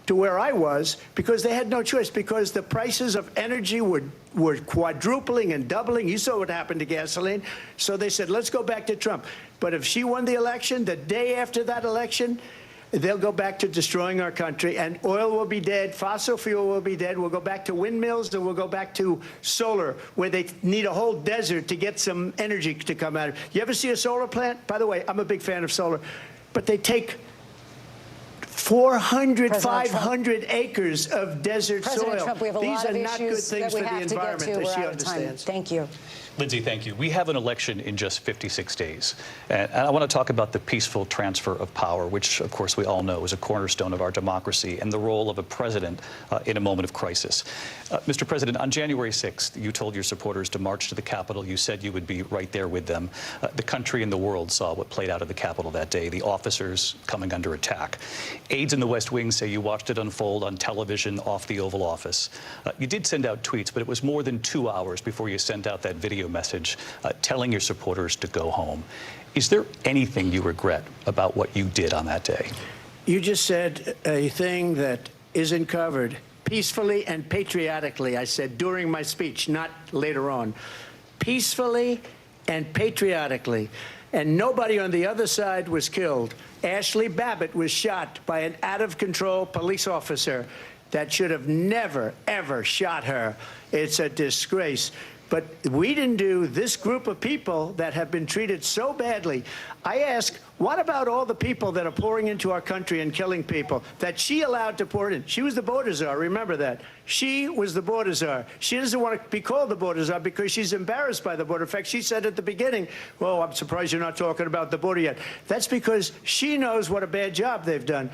to where I was because they had no choice, because the prices of energy were quadrupling and doubling. You saw what happened to gasoline. So they said, let's go back to Trump. But if she won the election, the day after that election, they'll go back to destroying our country, and oil will be dead, fossil fuel will be dead, we'll go back to windmills, and we'll go back to solar, where they need a whole desert to get some energy to come out of. You ever see a solar plant? By the way, I'm a big fan of solar, but they take 400, 500 acres of desert President soil. Trump, we have a These lot are of not good issues things that we for the have to get environment, to. as We're she out of time. understands. Thank you. Lindsay, thank you. We have an election in just 56 days. And I want to talk about the peaceful transfer of power, which, of course, we all know is a cornerstone of our democracy, and the role of a president in a moment of crisis. Mr. President, on January 6th, you told your supporters to march to the Capitol. You said you would be right there with them. The country and the world saw what played out at the Capitol that day, the officers coming under attack. Aides in the West Wing say you watched it unfold on television off the Oval Office. You did send out tweets, but it was more than 2 hours before you sent out that video message telling your supporters to go home. Is there anything you regret about what you did on that day? You just said a thing that isn't covered. Peacefully and patriotically, I said during my speech, not later on. Peacefully and patriotically. And nobody on the other side was killed. Ashley Babbitt was shot by an out-of-control police officer that should have never, ever shot her. It's a disgrace. But we didn't do this group of people that have been treated so badly. I ask, what about all the people that are pouring into our country and killing people that she allowed to pour in? She was the border czar, remember that. She was the border czar. She doesn't want to be called the border czar because she's embarrassed by the border. In fact, she said at the beginning, well, I'm surprised you're not talking about the border yet. That's because she knows what a bad job they've done.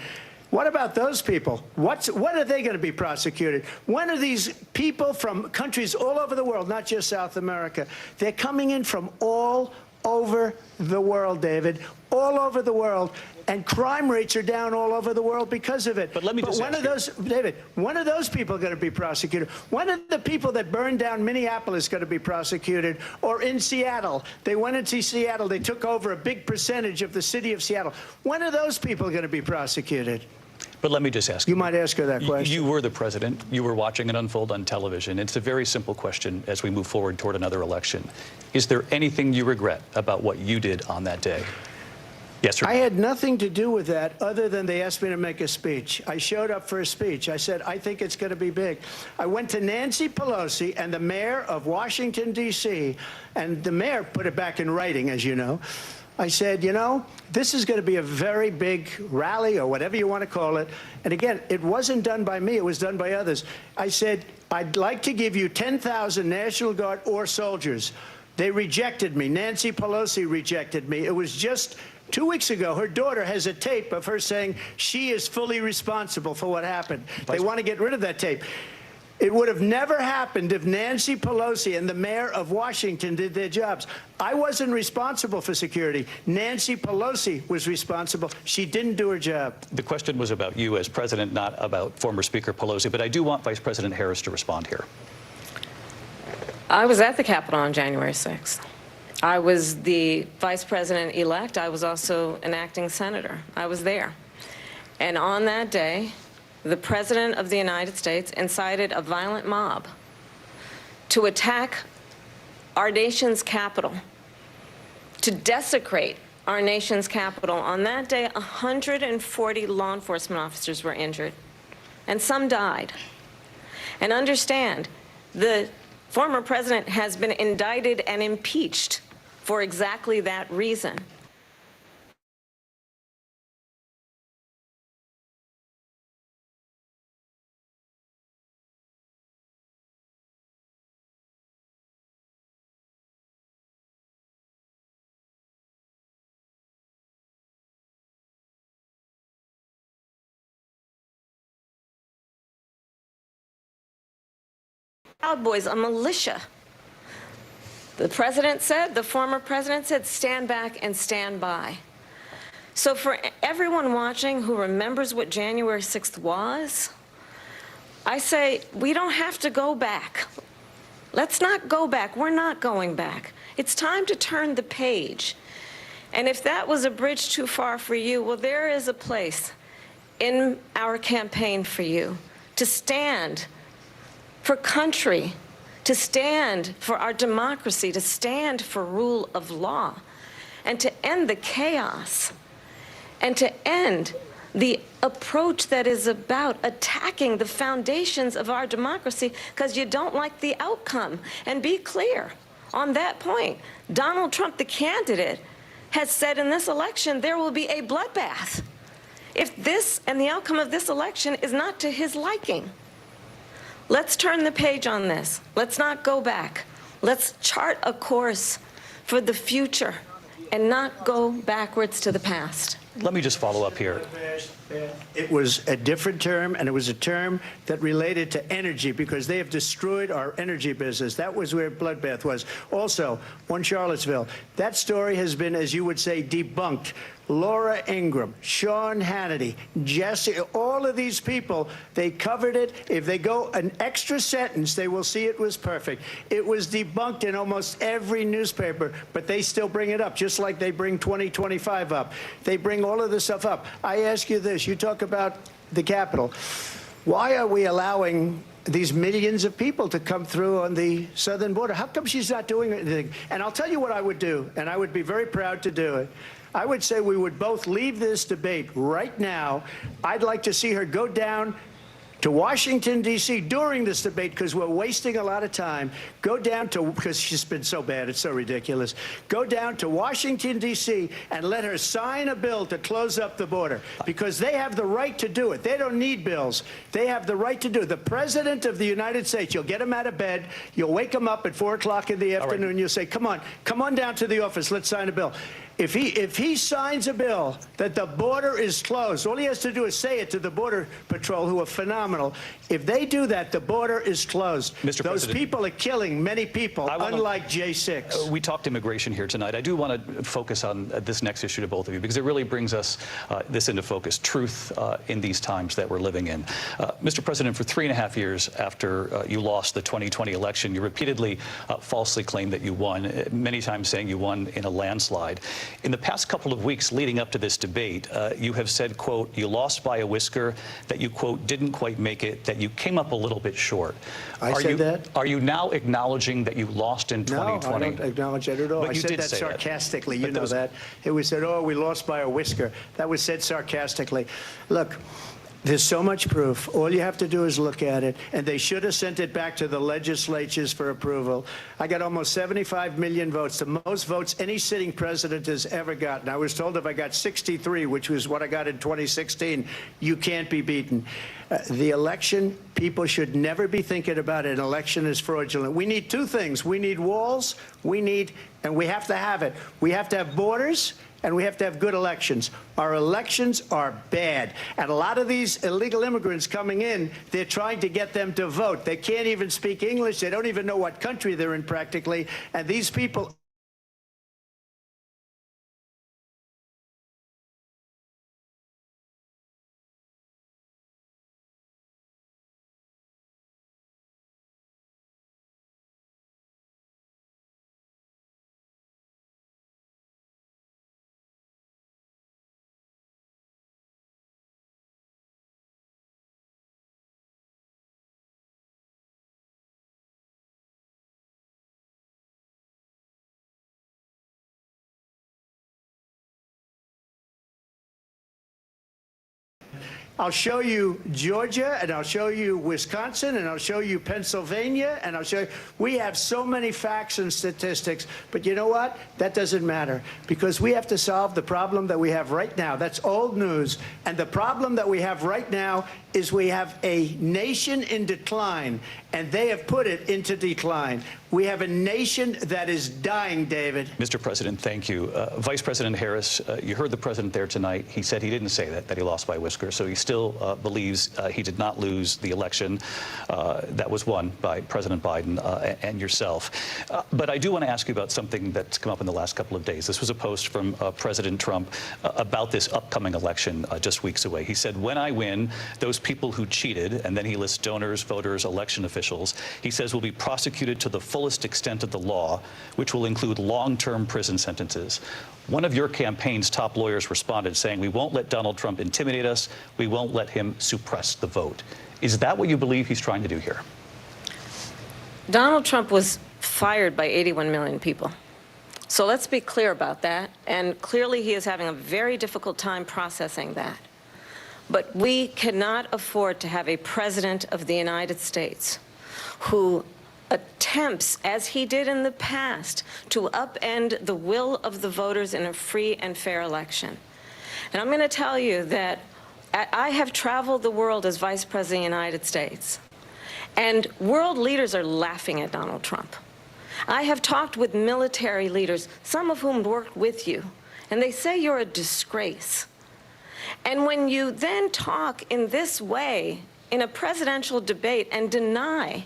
What about those people? When are they going to be prosecuted? When are these people from countries all over the world, not just South America? They're coming in from all over the world, David. all over the world, and crime rates are down all over the world because of it. But let me just one of those, David, one of those people are going to be prosecuted. One of the people that burned down Minneapolis is going to be prosecuted. Or in Seattle, they went into Seattle, they took over a big percentage of the city of Seattle. One of those people are going to be prosecuted. But let me just ask you. You might ask her that question. You were the president. You were watching it unfold on television. It's a very simple question as we move forward toward another election. Is there anything you regret about what you did on that day? Yes or no? I had nothing to do with that other than they asked me to make a speech. I showed up for a speech. I said, I think it's going to be big. I went to Nancy Pelosi and the mayor of Washington, D.C., and the mayor put it back in writing, as you know. I said, you know, this is going to be a very big rally or whatever you want to call it. And again, it wasn't done by me. It was done by others. I said, I'd like to give you 10,000 National Guard or soldiers. They rejected me. Nancy Pelosi rejected me. It was just 2 weeks ago. Her daughter has a tape of her saying she is fully responsible for what happened. They want to get rid of that tape. It would have never happened if Nancy Pelosi and the mayor of Washington did their jobs. I wasn't responsible for security. Nancy Pelosi was responsible. She didn't do her job. The question was about you as president, not about former Speaker Pelosi. But I do want Vice President Harris to respond here. I was at the Capitol on January 6th. I was the vice president-elect. I was also an acting senator. I was there. And on that day, the President of the United States incited a violent mob to attack our nation's capital, to desecrate our nation's capital. On that day, 140 law enforcement officers were injured, and some died. And understand, the former president has been indicted and impeached for exactly that reason. Proud Boys, a militia. The president said, the former president said, stand back and stand by. So for everyone watching who remembers what January 6th was, I say we don't have to go back. Let's not go back. We're not going back. It's time to turn the page. And if that was a bridge too far for you, well, there is a place in our campaign for you to stand for country, to stand for our democracy, to stand for rule of law, and to end the chaos, and to end the approach that is about attacking the foundations of our democracy because you don't like the outcome. And be clear on that point. Donald Trump, the candidate, has said in this election there will be a bloodbath if this and the outcome of this election is not to his liking. Let's turn the page on this. Let's not go back. Let's chart a course for the future and not go backwards to the past. Let me just follow up here. It was a different term, and it was a term that related to energy because they have destroyed our energy business. That was where bloodbath was. Also, one Charlottesville. That story has been, as you would say, debunked. Laura Ingraham, Sean Hannity, Jesse, all of these people, they covered it. If they go an extra sentence, they will see it was perfect. It was debunked in almost every newspaper, but they still bring it up, just like they bring 2025 up. They bring all of this stuff up. I ask you this. You talk about the Capitol. Why are we allowing these millions of people to come through on the southern border? How come she's not doing anything? And I'll tell you what I would do, and I would be very proud to do it. I would say we would both leave this debate right now. I'd like to see her go down to Washington, D.C. during this debate because we're wasting a lot of time. Go down to, because she's been so bad, it's so ridiculous. Go down to Washington, D.C. and let her sign a bill to close up the border because they have the right to do it. They don't need bills. They have the right to do it. The President of the United States, you'll get him out of bed. You'll wake him up at 4 o'clock in the afternoon. You'll say, come on down to the office. Let's sign a bill. if he signs a bill that the border is closed, all he has to do is say it to the Border Patrol, who are phenomenal. If they do that, the border is closed. Mr. Those President, people are killing many people, unlike J6. We talked immigration here tonight. I do want to focus on this next issue to both of you, because it really brings us this into focus, truth in these times that we're living in. Mr. President, for 3.5 years after you lost the 2020 election, you repeatedly falsely claimed that you won, many times saying you won in a landslide. In the past couple of weeks leading up to this debate, you have said, quote, you lost by a whisker, that you, quote, didn't quite make it, that you came up a little bit short. I said that? Are you now acknowledging that you lost in 2020? No, I don't acknowledge that at all. But I you said did that say sarcastically. That. You know that. It was said, oh, we lost by a whisker. That was said sarcastically. Look, there's so much proof. All you have to do is look at it. And they should have sent it back to the legislatures for approval. I got almost 75 million votes, the most votes any sitting president has ever gotten. I was told if I got 63, which was what I got in 2016, you can't be beaten. The election, people should never be thinking about an election as fraudulent. We need two things. We need walls. And we have to have it. We have to have borders. And we have to have good elections. Our elections are bad. And a lot of these illegal immigrants coming in, they're trying to get them to vote. They can't even speak English. They don't even know what country they're in practically. And these people I'll show you Georgia, and I'll show you Wisconsin, and I'll show you Pennsylvania, and I'll show you. We have so many facts and statistics, but you know what? That doesn't matter, because we have to solve the problem that we have right now. That's old news. And the problem that we have right now is we have a nation in decline, and they have put it into decline. We have a nation that is dying, David. Mr. President, thank you. Vice President Harris, you heard the president there tonight. He said he didn't say that he lost by a whisker, so he still believes he did not lose the election that was won by President Biden and yourself. But I do want to ask you about something that's come up in the last couple of days. This was a post from President Trump about this upcoming election just weeks away. He said, when I win, those people who cheated, and then he lists donors, voters, election officials, he says will be prosecuted to the fullest extent of the law, which will include long-term prison sentences. One of your campaign's top lawyers responded saying, we won't let Donald Trump intimidate us. We won't let him suppress the vote. Is that what you believe he's trying to do here? Donald Trump was fired by 81 million people. So let's be clear about that. And clearly he is having a very difficult time processing that. But we cannot afford to have a president of the United States who attempts, as he did in the past, to upend the will of the voters in a free and fair election. And I'm going to tell you that I have traveled the world as Vice President of the United States, and world leaders are laughing at Donald Trump. I have talked with military leaders, some of whom worked with you, and they say you're a disgrace. And when you then talk in this way in a presidential debate and deny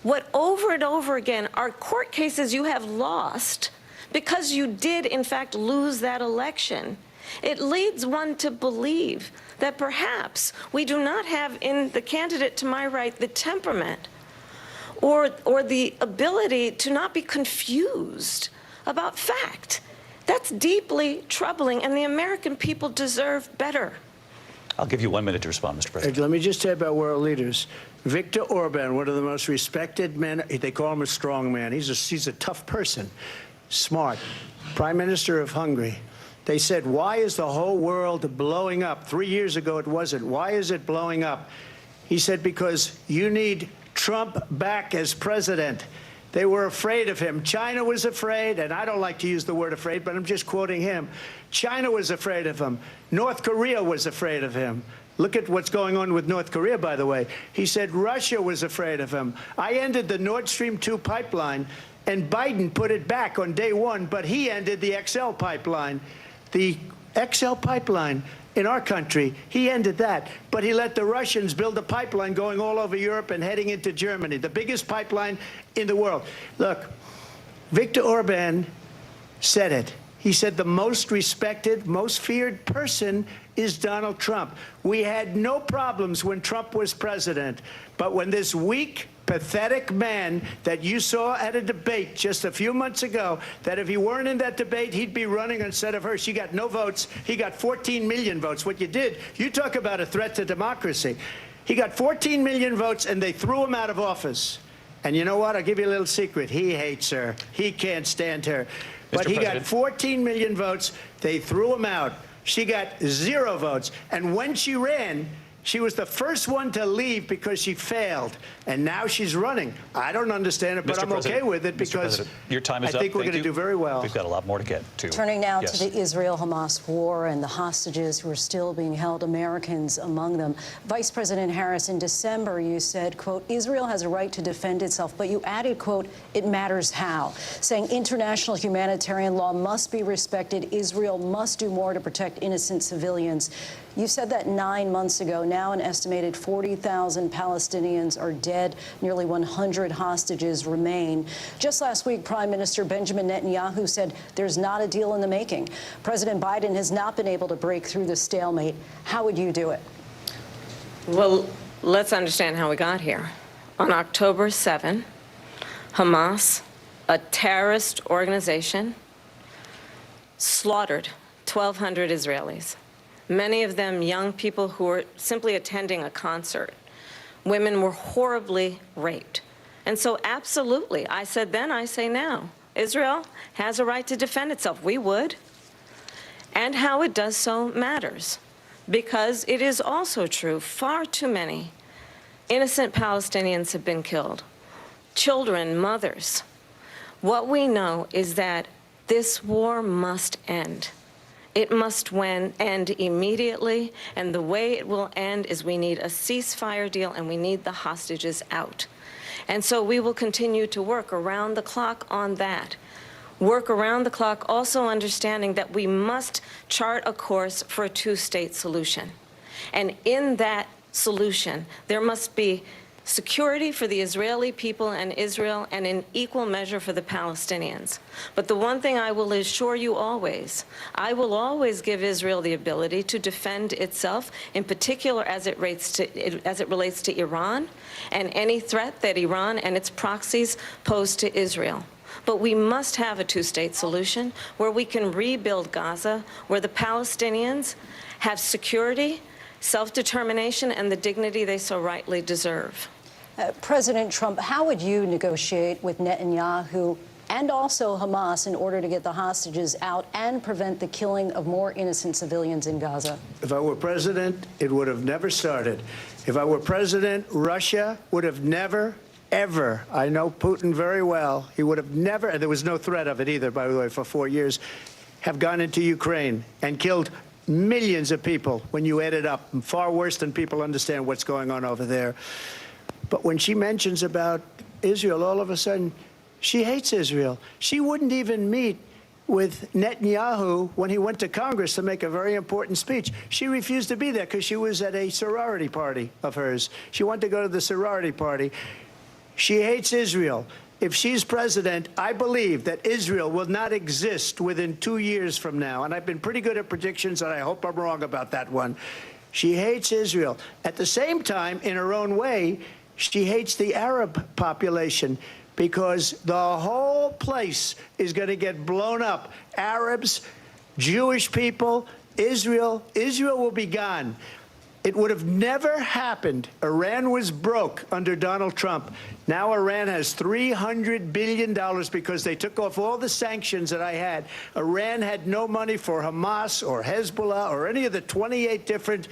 what over and over again are court cases you have lost because you did, in fact, lose that election, it leads one to believe that perhaps we do not have in the candidate to my right the temperament or the ability to not be confused about fact. That's deeply troubling, and the American people deserve better. I'll give you 1 minute to respond, Mr. President. Let me just say about world leaders. Viktor Orban, one of the most respected men, they call him a strong man. He's a tough person, smart. Prime Minister of Hungary. They said, why is the whole world blowing up? 3 years ago it wasn't. Why is it blowing up? He said, because you need Trump back as president. They were afraid of him. China was afraid, and I don't like to use the word afraid, but I'm just quoting him. China was afraid of him. North Korea was afraid of him. Look at what's going on with North Korea, by the way. He said Russia was afraid of him. I ended the Nord Stream 2 pipeline. And Biden put it back on day one, but he ended the XL pipeline. The XL pipeline in our country, he ended that. But he let the Russians build a pipeline going all over Europe and heading into Germany, the biggest pipeline in the world. Look, Viktor Orban said it. He said the most respected, most feared person is Donald Trump. We had no problems when Trump was president, but when this weak, pathetic man that you saw at a debate just a few months ago, that if he weren't in that debate, he'd be running instead of her. She got no votes. He got 14 million votes. What you did, you talk about a threat to democracy. He got 14 million votes, and they threw him out of office. And you know what? I'll give you a little secret. He hates her. He can't stand her. But he got 14 million votes. They threw him out. She got 0 votes. And when she ran, she was the first one to leave because she failed, and now she's running. I don't understand it, but I'm okay with it because your time is I think we're going to do very well. We've got a lot more to get to. Turning now to the Israel-Hamas war and the hostages who are still being held, Americans among them. Vice President Harris, in December, you said, quote, Israel has a right to defend itself, but you added, quote, it matters how, saying international humanitarian law must be respected. Israel must do more to protect innocent civilians. You said that 9 months ago. Now an estimated 40,000 Palestinians are dead. Nearly 100 hostages remain. Just last week, Prime Minister Benjamin Netanyahu said there's not a deal in the making. President Biden has not been able to break through the stalemate. How would you do it? Well, let's understand how we got here. On October 7, Hamas, a terrorist organization, slaughtered 1,200 Israelis. Many of them young people who were simply attending a concert. Women were horribly raped. And so absolutely, I said then, I say now, Israel has a right to defend itself. We would. And how it does so matters. Because it is also true, far too many innocent Palestinians have been killed. Children, mothers. What we know is that this war must end. It must end immediately, and the way it will end is we need a ceasefire deal and we need the hostages out. And so we will continue to work around the clock on that. Work around the clock, also understanding that we must chart a course for a two-state solution. And in that solution, there must be security for the Israeli people and Israel, and in equal measure for the Palestinians. But the one thing I will assure you always, I will always give Israel the ability to defend itself, in particular as it relates to Iran and any threat that Iran and its proxies pose to Israel. But we must have a two-state solution where we can rebuild Gaza, where the Palestinians have security, self-determination, and the dignity they so rightly deserve. President Trump, how would you negotiate with Netanyahu and also Hamas in order to get the hostages out and prevent the killing of more innocent civilians in Gaza? If I were president, it would have never started. If I were president, Russia would have never, ever, I know Putin very well, he would have never, and there was no threat of it either, by the way, for 4 years, have gone into Ukraine and killed millions of people when you add it up, far worse than people understand what's going on over there. But when she mentions about Israel, all of a sudden, she hates Israel. She wouldn't even meet with Netanyahu when he went to Congress to make a very important speech. She refused to be there because she was at a sorority party of hers. She wanted to go to the sorority party. She hates Israel. If she's president, I believe that Israel will not exist within 2 years from now. And I've been pretty good at predictions, and I hope I'm wrong about that one. She hates Israel. At the same time, in her own way, she hates the Arab population because the whole place is going to get blown up. Arabs, Jewish people, Israel will be gone. It would have never happened. Iran was broke under Donald Trump. Now Iran has $300 billion because they took off all the sanctions that I had. Iran had no money for Hamas or Hezbollah or any of the 28 different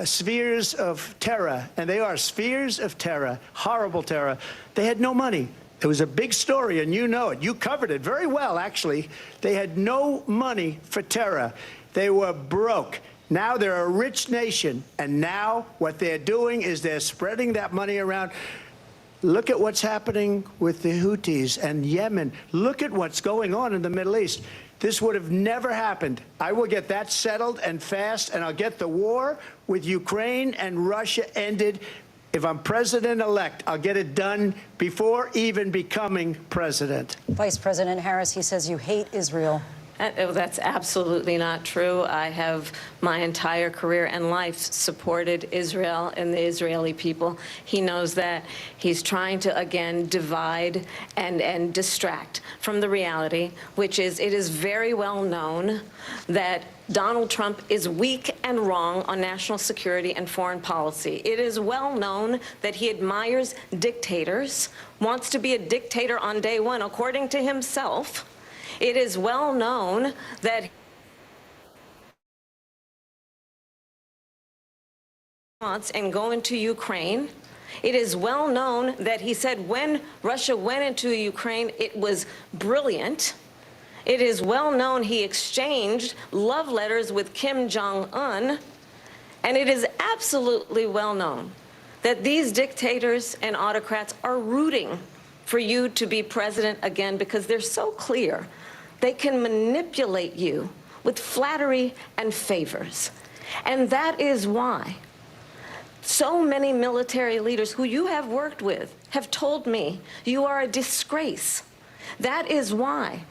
spheres of terror. And they are spheres of terror, horrible terror. They had no money. It was a big story, and you know it. You covered it very well, actually. They had no money for terror. They were broke. Now they're a rich nation, and now what they're doing is they're spreading that money around. Look at what's happening with the Houthis and Yemen. Look at what's going on in the Middle East. This would have never happened. I will get that settled and fast, and I'll get the war with Ukraine and Russia ended. If I'm president-elect, I'll get it done before even becoming president. Vice President Harris, he says you hate Israel. That's absolutely not true. I have my entire career and life supported Israel and the Israeli people. He knows that. He's trying to, again, divide and distract from the reality, which is it is very well known that Donald Trump is weak and wrong on national security and foreign policy. It is well known that he admires dictators, wants to be a dictator on day one, according to himself. It is well known that and go into Ukraine. It is well known that he said when Russia went into Ukraine, it was brilliant. It is well known he exchanged love letters with Kim Jong-un. And it is absolutely well known that these dictators and autocrats are rooting for you to be president again because they're so clear. They can manipulate you with flattery and favors. And that is why so many military leaders who you have worked with have told me you are a disgrace. That is why